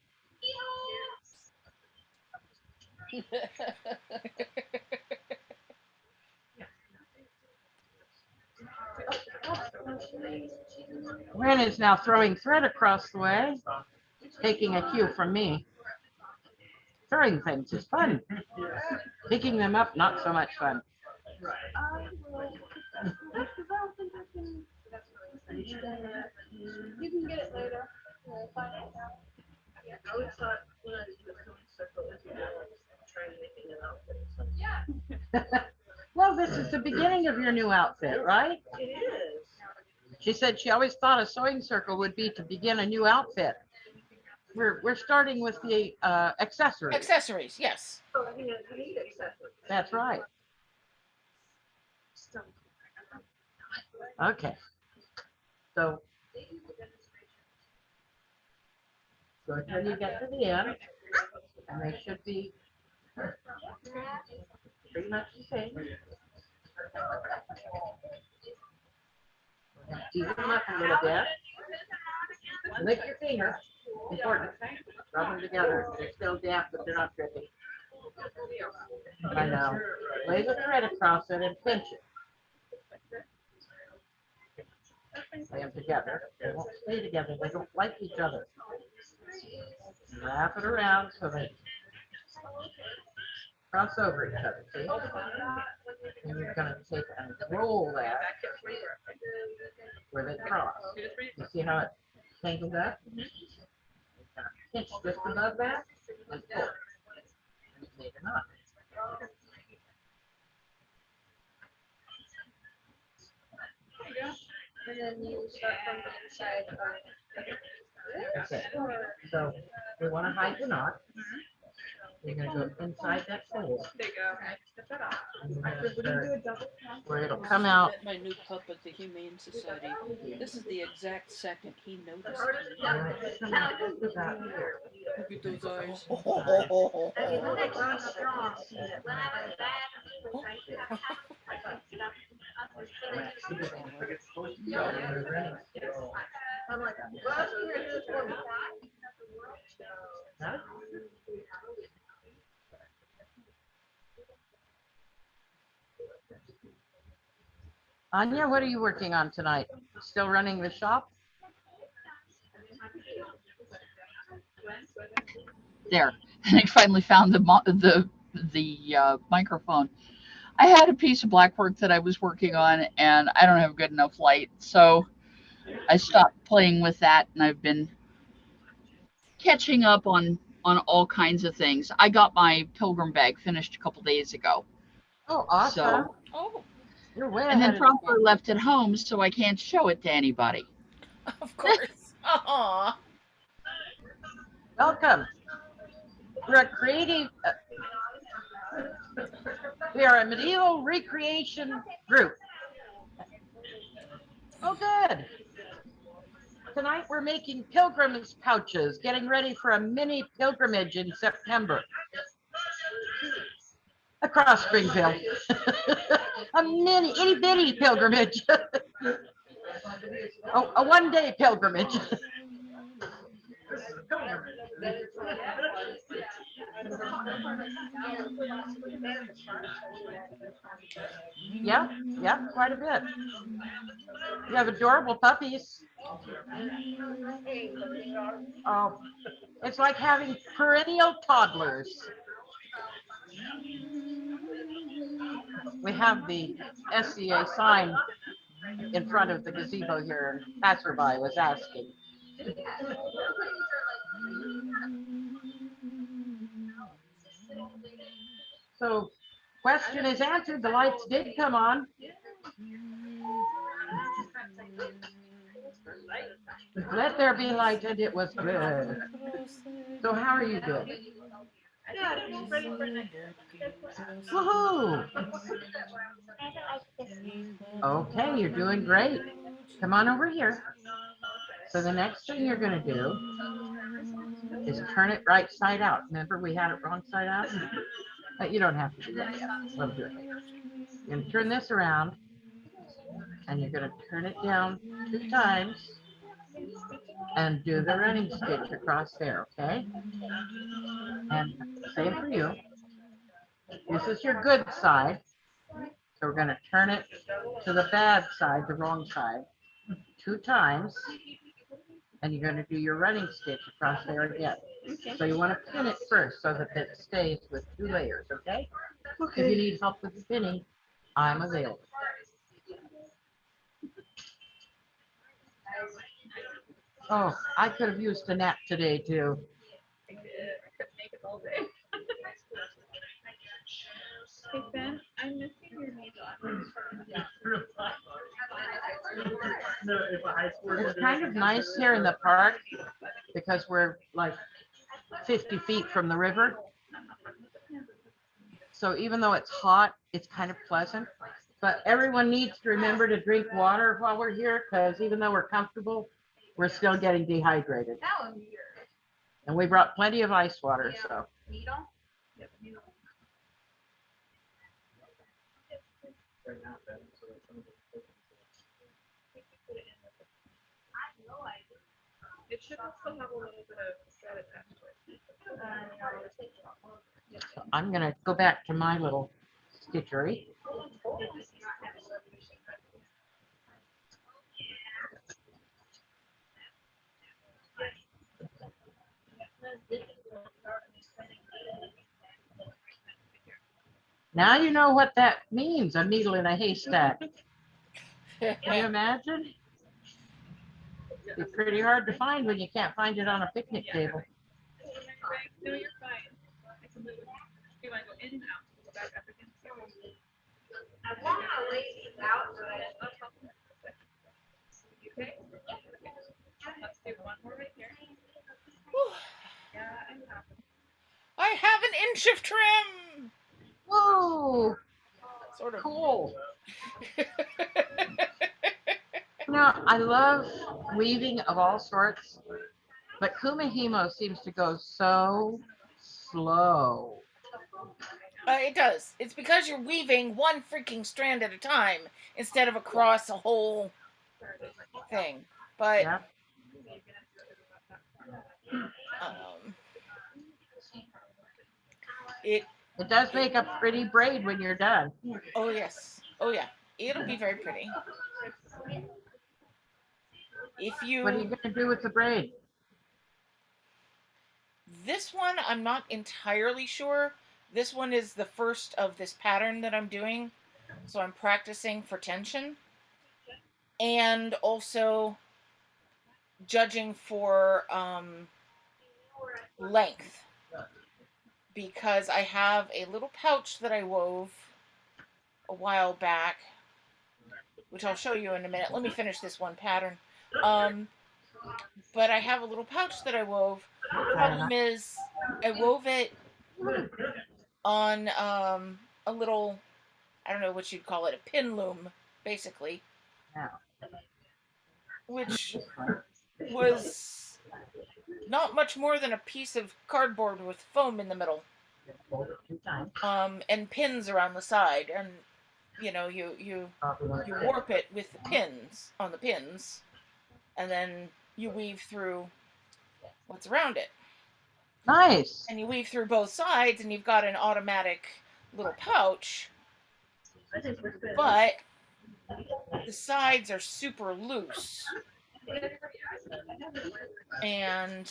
Ren is now throwing thread across the way, taking a cue from me. Throwing things is fun. Picking them up, not so much fun. You can get it later. We'll find it out. I always thought when I did the sewing circle, it was trying to make an outfit. Yeah. Well, this is the beginning of your new outfit, right? It is. She said she always thought a sewing circle would be to begin a new outfit. We're starting with the accessories. Accessories, yes. Oh, you need accessories. That's right. Okay. So until you get to the end, and they should be pretty much the same. Ease them up a little bit. Lick your finger. Important. Rub them together. They're still damp, but they're not drippy. I know. Lay the thread across it and pinch it. Lay them together. They won't stay together. They don't like each other. Wrap it around so they cross over each other. See? And you're going to take and roll that where they cross. You see how it tangles up? Pinch just above that and pull. And make a knot. And then you start from the inside of Okay. So we want to hide the knot. You're going to go inside that fold. There you go. And you're gonna start where it'll come out. Met my new pup at the Humane Society. This is the exact second he noticed me. And it's come out just about here. Look at those eyes. I'm like, well, you're gonna do this for me. Huh? Anya, what are you working on tonight? Still running the shop? There. And I finally found the microphone. I had a piece of blackwork that I was working on, and I don't have good enough light, so I stopped playing with that, and I've been catching up on all kinds of things. I got my Pilgrim bag finished a couple days ago. Oh, awesome. So, Oh, You're way and ahead then of the Proper game. left at home, so I can't show it to anybody. Of course. Aw. Welcome. We're a creative, we are a medieval recreation group. Oh, good. Tonight we're making pilgrimage pouches, getting ready for a mini pilgrimage in September across Springfield. A mini, itty bitty pilgrimage. Oh, a one-day pilgrimage. Yeah, yeah, quite a bit. You have adorable puppies. Oh, it's like having perennial toddlers. We have the SCA sign in front of the gazebo here, and passerby was asking. So, question is answered. The lights did come on. Let there be light, and it was good. So, how are you doing? Woohoo! Okay, you're doing great. Come on over here. So the next thing you're going to do is turn it right side out. Remember we had it wrong side out? But you don't have to do that yet. Let me do it. You're going to turn this around, and you're going to turn it down 2 times and do the running stitch across there, okay? And same for you. This is your good side. So we're going to turn it to the bad side, the wrong side, 2 times. And you're going to do your running stitch across there again. So you want to pin it first so that it stays with 2 layers, okay? If you need help with the pinning, I'm available. Oh, I could have used a nap today too. Hey Ben, I'm missing your needle. It's kind of nice here in the park because we're like 50 feet from the river. So even though it's hot, it's kind of pleasant. But everyone needs to remember to drink water while we're here, because even though we're comfortable, we're still getting dehydrated. And we brought plenty of ice water, so. It should also have a little bit of thread attached to it. I'm gonna go back to my little stitchery. Now you know what that means, a needle in a haystack. Can you imagine? It'd be pretty hard to find when you can't find it on a picnic table. No, you're fine. I can move it. You want to go in and out, go back up again. inch of trim. Whoa, Sort of. cool. I love weaving of all sorts, but Kumihimo seems to go so slow. It does. It's because you're weaving one freaking strand at a time instead of across a whole thing. But Yeah. It does make a pretty braid when you're done. Oh yes. Oh yeah. It'll be very pretty. If you What are you going to do with the braid? This one I'm not entirely sure. This one is the first of this pattern that I'm doing. So I'm practicing for tension. And also judging for length. Because I have a little pouch that I wove a while back, which I'll show you in a minute. Let me finish this one pattern. But I have a little pouch that I wove. The problem is I wove it on a little, I don't know what you'd call it, a pin loom, basically. Yeah. Which was not much more than a piece of cardboard with foam in the middle. And pins around the side, and you warp it with the pins on the pins, and then you weave through what's around it. Nice. And you weave through both sides, and you've got an automatic little pouch. But the sides are super loose. And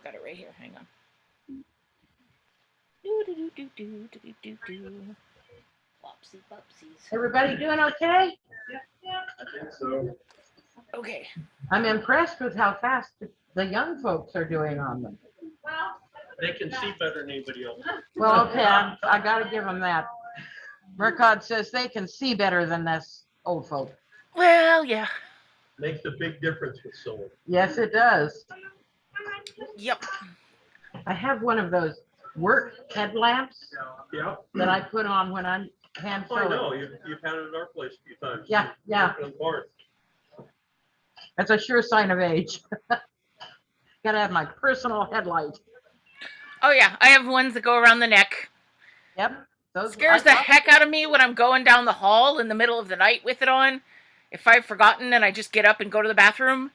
got it right here. Hang on. Flopsy bupsies. Everybody doing okay? Okay. I'm impressed with how fast the young folks are doing on them. They can see better than anybody else. Well, okay, I got to give them that. Mercod says they can see better than this old folk. Well, yeah. Makes a big difference with sewing. Yes, it does. Yep. I have one of those work headlamps that I put on when I'm hand I know, sewing. you've had it at our place a few times. Yeah. That's a sure sign of age. Gotta have my personal headlight. Oh yeah, I have ones that go around the neck. Yep. Those scares the heck out of me when I'm going down the hall in the middle of the night with it on. If I've forgotten and I just get up and go to the bathroom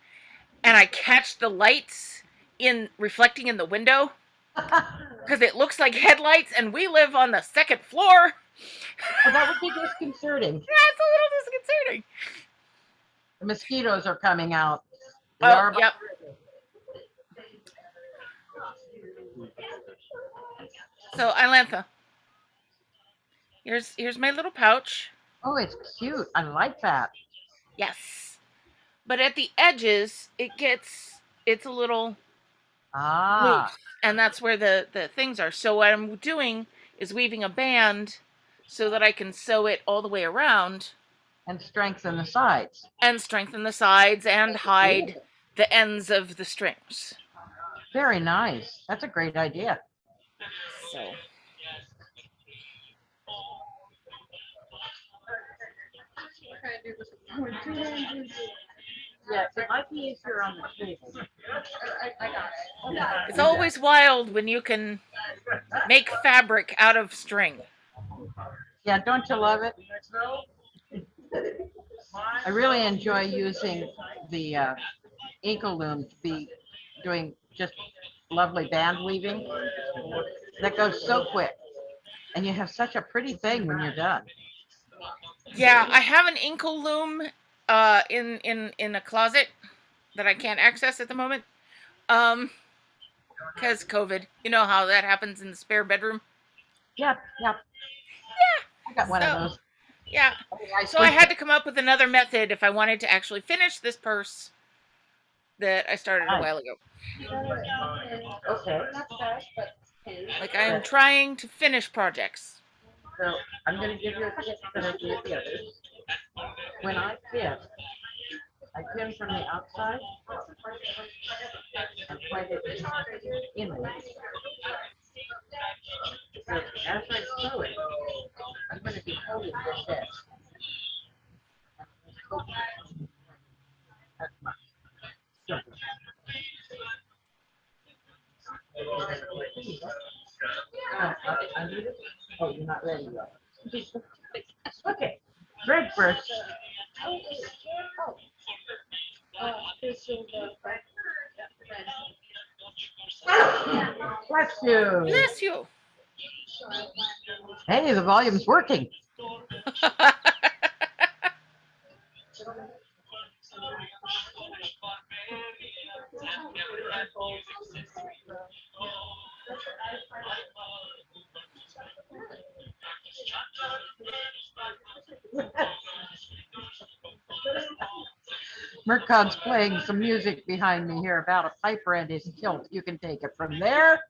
and I catch the lights reflecting in the window because it looks like headlights and we live on the second floor. Well, that would be disconcerting. Yeah, it's a little disconcerting. The mosquitoes are coming out. Yep. So, Aila'ntha, here's my little pouch. Oh, it's cute. I like that. Yes. But at the edges, it's a little loose. And that's where the things are. So what I'm doing is weaving a band so that I can sew it all the way around. And strengthen the sides. And strengthen the sides and hide the ends of the strings. Very nice. That's a great idea. So. Yes, it might be easier on the table. I got it. It's always wild when you can make fabric out of string. Yeah, don't you love it? I really enjoy using the Inkle loom to be doing just lovely band weaving. That goes so quick. And you have such a pretty thing when you're done. Yeah, I have an Inkle loom in a closet that I can't access at the moment. Because COVID. You know how that happens in the spare bedroom? Yep. Yeah. I got one of those. Yeah. So I had to come up with another method if I wanted to actually finish this purse that I started a while ago. Okay. Like I am trying to finish projects. So I'm going to give you a tip that I gave the others. When I fit I pin from the outside and point it inward. So as I sew it, I'm going to be holding this edge. That's my sew. I need it. Oh, you're not ready yet. Okay, Greg first. Bless you. Bless you. Hey, the volume's working. Mercad's playing some music behind me here about a piper and his kilt. You can take it from there.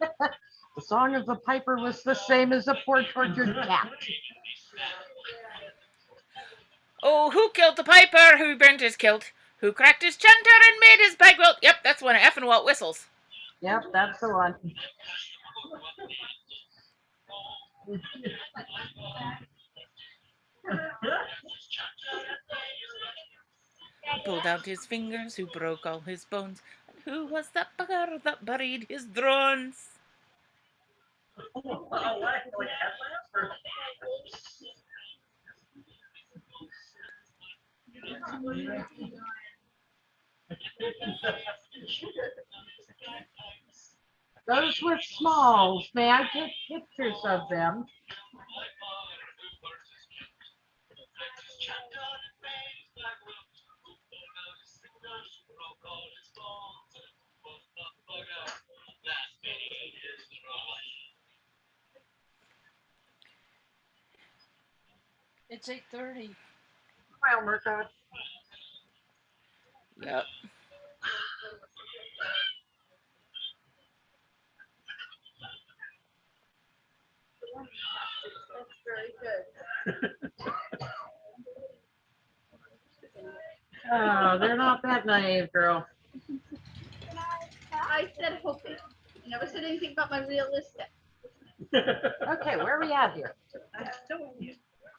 The song of the piper was the same as the poor tortured cat. Oh, who killed the piper? Who burnt his kilt? Who cracked his chanter and made his bag wilt? Yep, that's one of effing Walt whistles. Yep, that's the one. Who pulled out his fingers? Who broke all his bones? And who was that bugger that buried his drones? Those with smalls, may I take pictures of them? It's 8:30. Well, Mercad. Yep. That's very good. Oh, they're not that naive, girl. I said hoping. I never said anything about my realistic. Okay, where are we at here?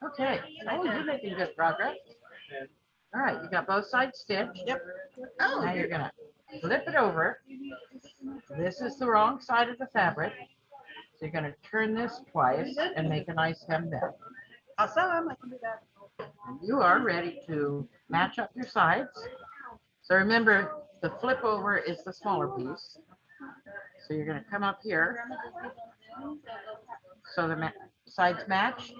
Okay. Oh, you're making good progress. All right, you got both sides stitched. Yep. Oh. Now you're gonna flip it over. This is the wrong side of the fabric. So you're gonna turn this twice and make a nice hem bend. Awesome. I can do that. And you are ready to match up your sides. So remember, the flip over is the smaller piece. So you're gonna come up here. So the sides match.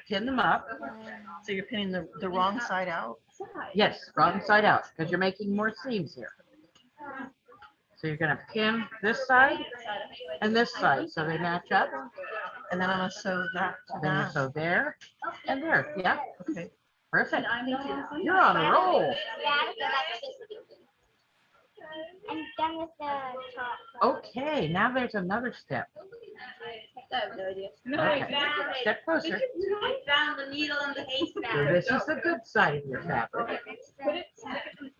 Pin them up. So you're pinning the wrong side out? Yes, wrong side out, because you're making more seams here. So you're gonna pin this side and this side, so they match up. And then I'm gonna sew that to Then you that. sew there and there. Yeah, Okay. perfect. You're on a roll. I'm done with the top. Okay, now there's another step. I have no idea. Okay, step closer. I found the needle in the haystack. So this is the good side of your fabric.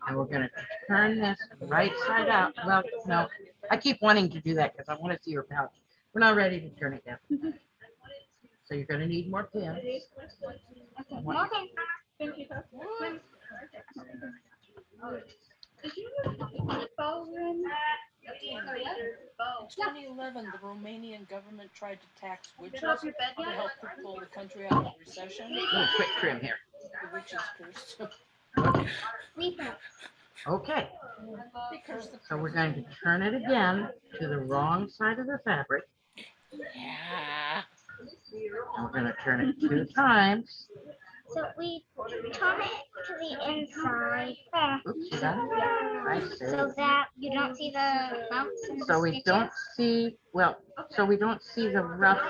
And we're gonna turn this right side out. Well, no, I keep wanting to do that because I want to see your pouch. We're not ready to turn it down. So you're gonna need more pins. Did you know Baldwin? In 2011, the Romanian government tried to tax witches Get off your bed to yet? help pull the country out of recession. Little quick trim here. The witches cursed. Okay, They cursed the so we're going to turn it again to the wrong side of the fabric. Yeah. And we're gonna turn it 2 times. So we turn it to the inside. Oops, you got it? I see. So that you don't see the bumps and So we don't see, well, so we don't see the rough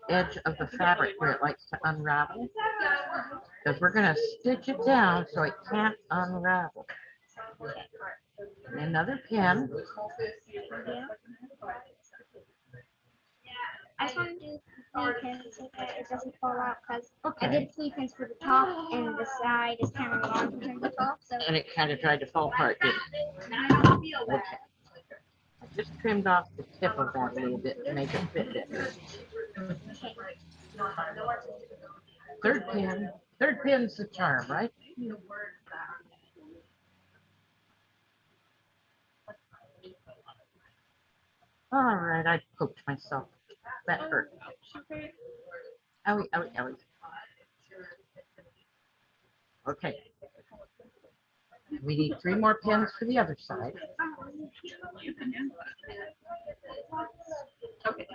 edge of the fabric where it likes to unravel. Because we're gonna stitch it down so it can't unravel. Another pin. I just want to do three pins so that it doesn't fall out because I Okay. did three pins for the top and the side is kind of long in terms of top. So And it kind of tried to fall apart, didn't it? Okay. I just trimmed off the tip of that a little bit to make it fit better. Third pin's the charm, right? All right, I poked myself. That hurt. Owie, owie, owie. Okay. We need 3 more pins for the other side. Okay.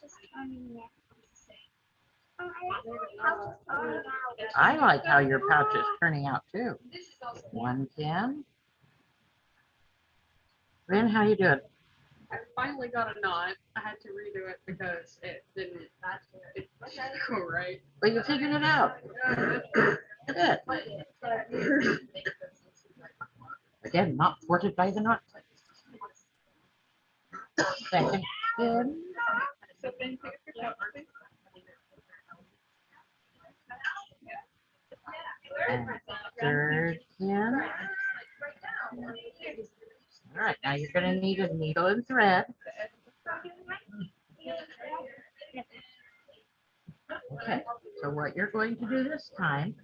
just turning it. Oh, I like how your pouch is turning out too. 1 pin. Ren, how you doing? I finally got a knot. I had to redo it because it didn't go right. Well, you figured it out. Good. Again, not thwarted by the knot. Second pin. And third pin. All right, now you're going to need a needle and thread. Okay, so what you're going to do this time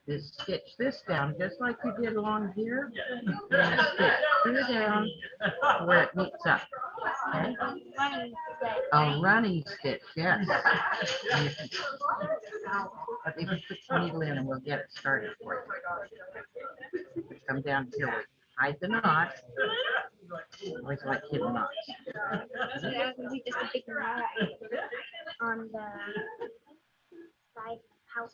is stitch this down just like you did along here. You're going to stitch through down to where it meets up. Okay? A running stitch, yes. But if you put your needle in and we'll get it started for you. Come down here, we hide the knot. I always like hidden knots. so that would be just a big knot on the side pouch.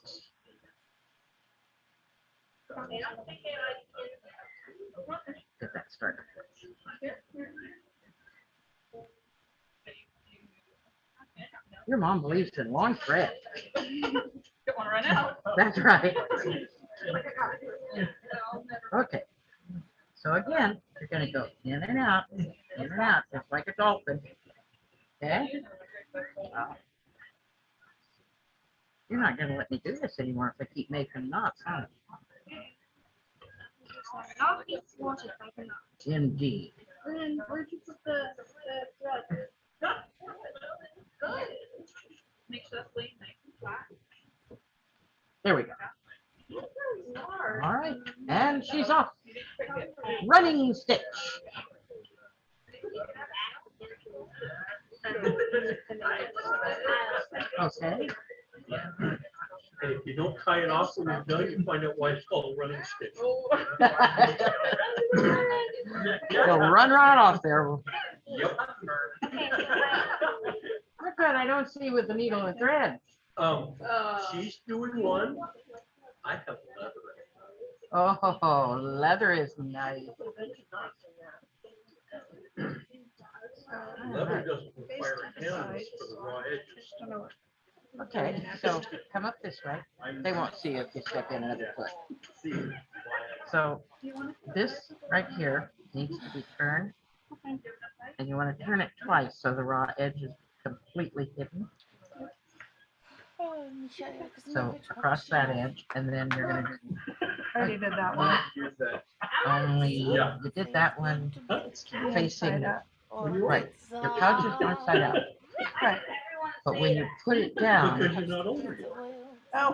Get that started. Your mom believes in long thread. Don't want to run out. That's right. Okay. So again, you're going to go in and out, just like a dolphin. Okay? You're not going to let me do this anymore if I keep making knots, huh? Not be thwarted by the knot. Indeed. And then where'd you put the thread? Make sure that's laying nice and flat. There we go. All right. And she's off. Running stitch. Okay. And if you don't tie it off when you're done, you find out why it's called a running stitch. It'll run right off there. Yep. Look good. I don't see with the needle and thread. She's doing one. I have leather. Oh, leather is nice. Leather doesn't require hands for the raw edges. Okay, so come up this way. They won't see you if you step in another foot. So this right here needs to be turned. And you want to turn it twice so the raw edge is completely hidden. So across that edge, and then you're going to I already did that one. only, you did that one facing, right, your pouch is one side out. Right. But when you put it down, Because you're not over yet. Oh,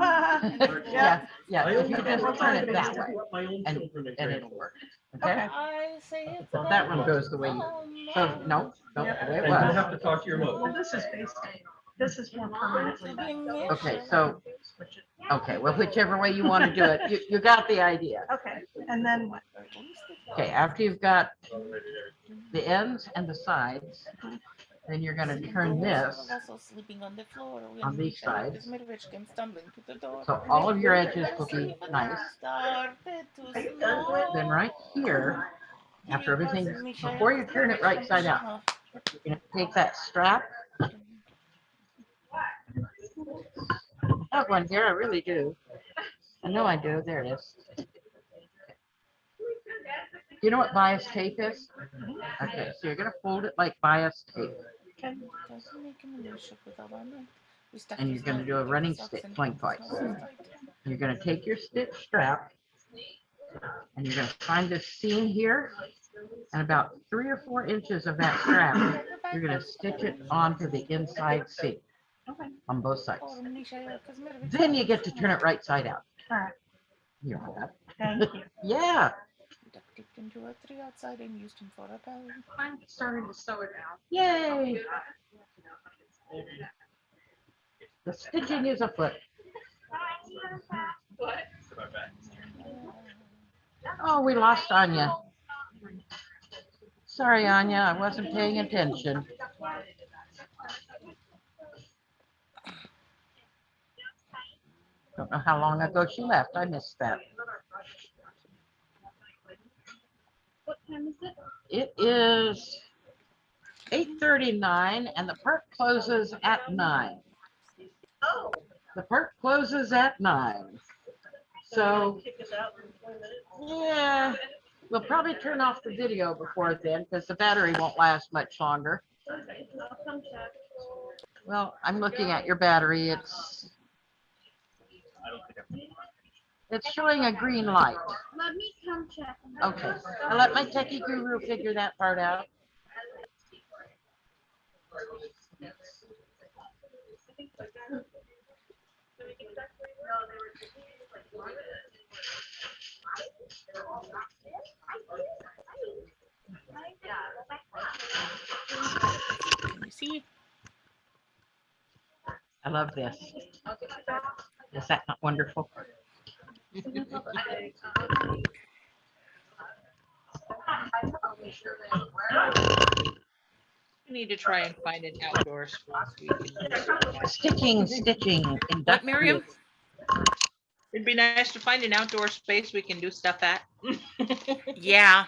yeah, yeah. if you just turn it that way, My own and children and it'll work, okay? Okay. So that one goes the way you, so, no, the way it And you'll was. have to talk to your mother. Well, this is basic. This is more permanently. Okay, so, okay, well, whichever way you want to do it, you got the idea. Okay, and then what? Okay, after you've got the ends and the sides, then you're going to turn this on these sides. So all of your edges will be nice. Then right here, after everything, before you turn it right side out, you're going to take that strap. I have one here, I really do. I know I do, there it is. Do you know what bias tape is? Okay, so you're gonna fold it like bias tape, and you're gonna do a running stitch lengthwise. And you're gonna take your stitch strap, and you're gonna find this seam here, and about 3 or 4 inches of that strap, you're gonna stitch it onto the inside seam on both sides. Then you get to turn it right side out. All right. You're welcome. Thank you. Yeah. I'm starting to sew it now. Yay. The stitching is afoot. What? Oh, we lost Anya. Sorry, Anya, I wasn't paying attention. Don't know how long ago she left. I missed that. What time is it? It is 8:39 and the park closes at 9. Oh. The park closes at 9. So, yeah, we'll probably turn off the video before then because the battery won't last much longer. I'll come check. Well, I'm looking at your battery. It's showing a green light. Let me come check. Okay, I'll let my techie guru figure that part out. You see? I love this. Is that not wonderful? We need to try and find an outdoor spot we can. Stitching. What, Miriam? It'd be nice to find an outdoor space we can do stuff at. Yeah.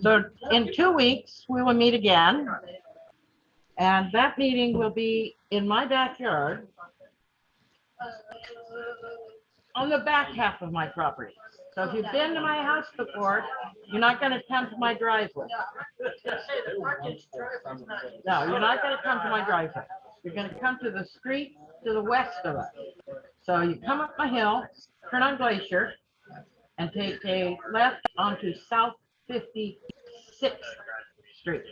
So in 2 weeks, we will meet again. And that meeting will be in my backyard on the back half of my property. So if you've been to my house before, you're not going to come to my driveway. No, you're not going to come to my driveway. You're going to come to the street to the west of us. So you come up my hill, turn on Glacier, and take a left onto South 56th Street.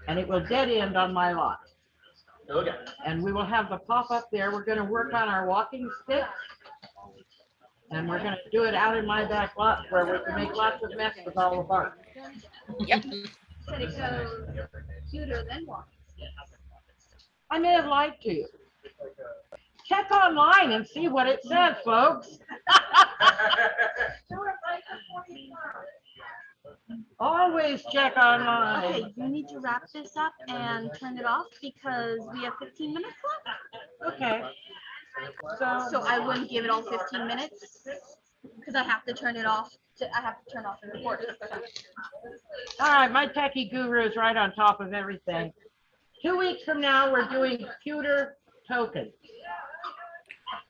And it will dead end on my lot. Okay. And we will have the pop-up there. We're going to work on our walking sticks. And we're going to do it out in my back lot where we can make lots of mess with all the bark. Yep. Said it goes cuter than walking. I may have lied to you. Check online and see what it says, folks. Always check online. Okay, you need to wrap this up and turn it off because we have 15 minutes left. Okay. So I wouldn't give it all 15 minutes because I have to turn it off. I have to turn off the recording. All right, my techie guru is right on top of everything. 2 weeks from now, we're doing pewter tokens.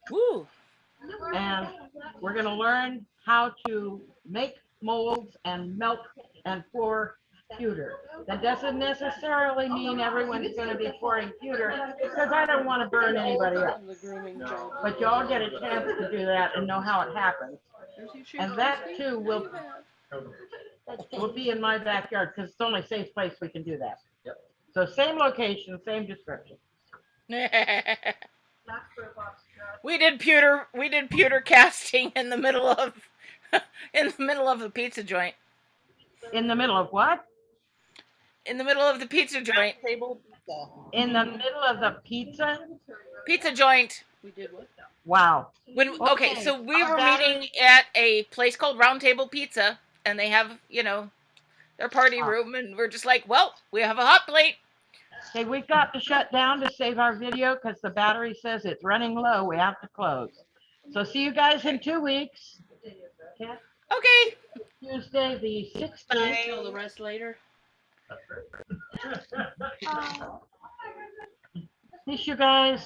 Woo. And we're going to learn how to make molds and melt and pour pewter. That doesn't necessarily mean everyone's going to be pouring pewter because I don't want to burn anybody up. But y'all get a chance to do that and know how it happens. And that too will be in my backyard because it's the only safe place we can do that. So same location, same description. We did pewter casting in the middle of the pizza joint. In the middle of what? In the middle of the pizza joint. In the middle of the pizza joint. We did what? Wow. Okay, so we were meeting at a place called Round Table Pizza, and they have, their party room, and we're just like, well, we have a hot plate. Okay, we've got to shut down to save our video because the battery says it's running low. We have to close. So see you guys in 2 weeks. Okay. Tuesday the 16th. Tell the rest later. Peace, you guys.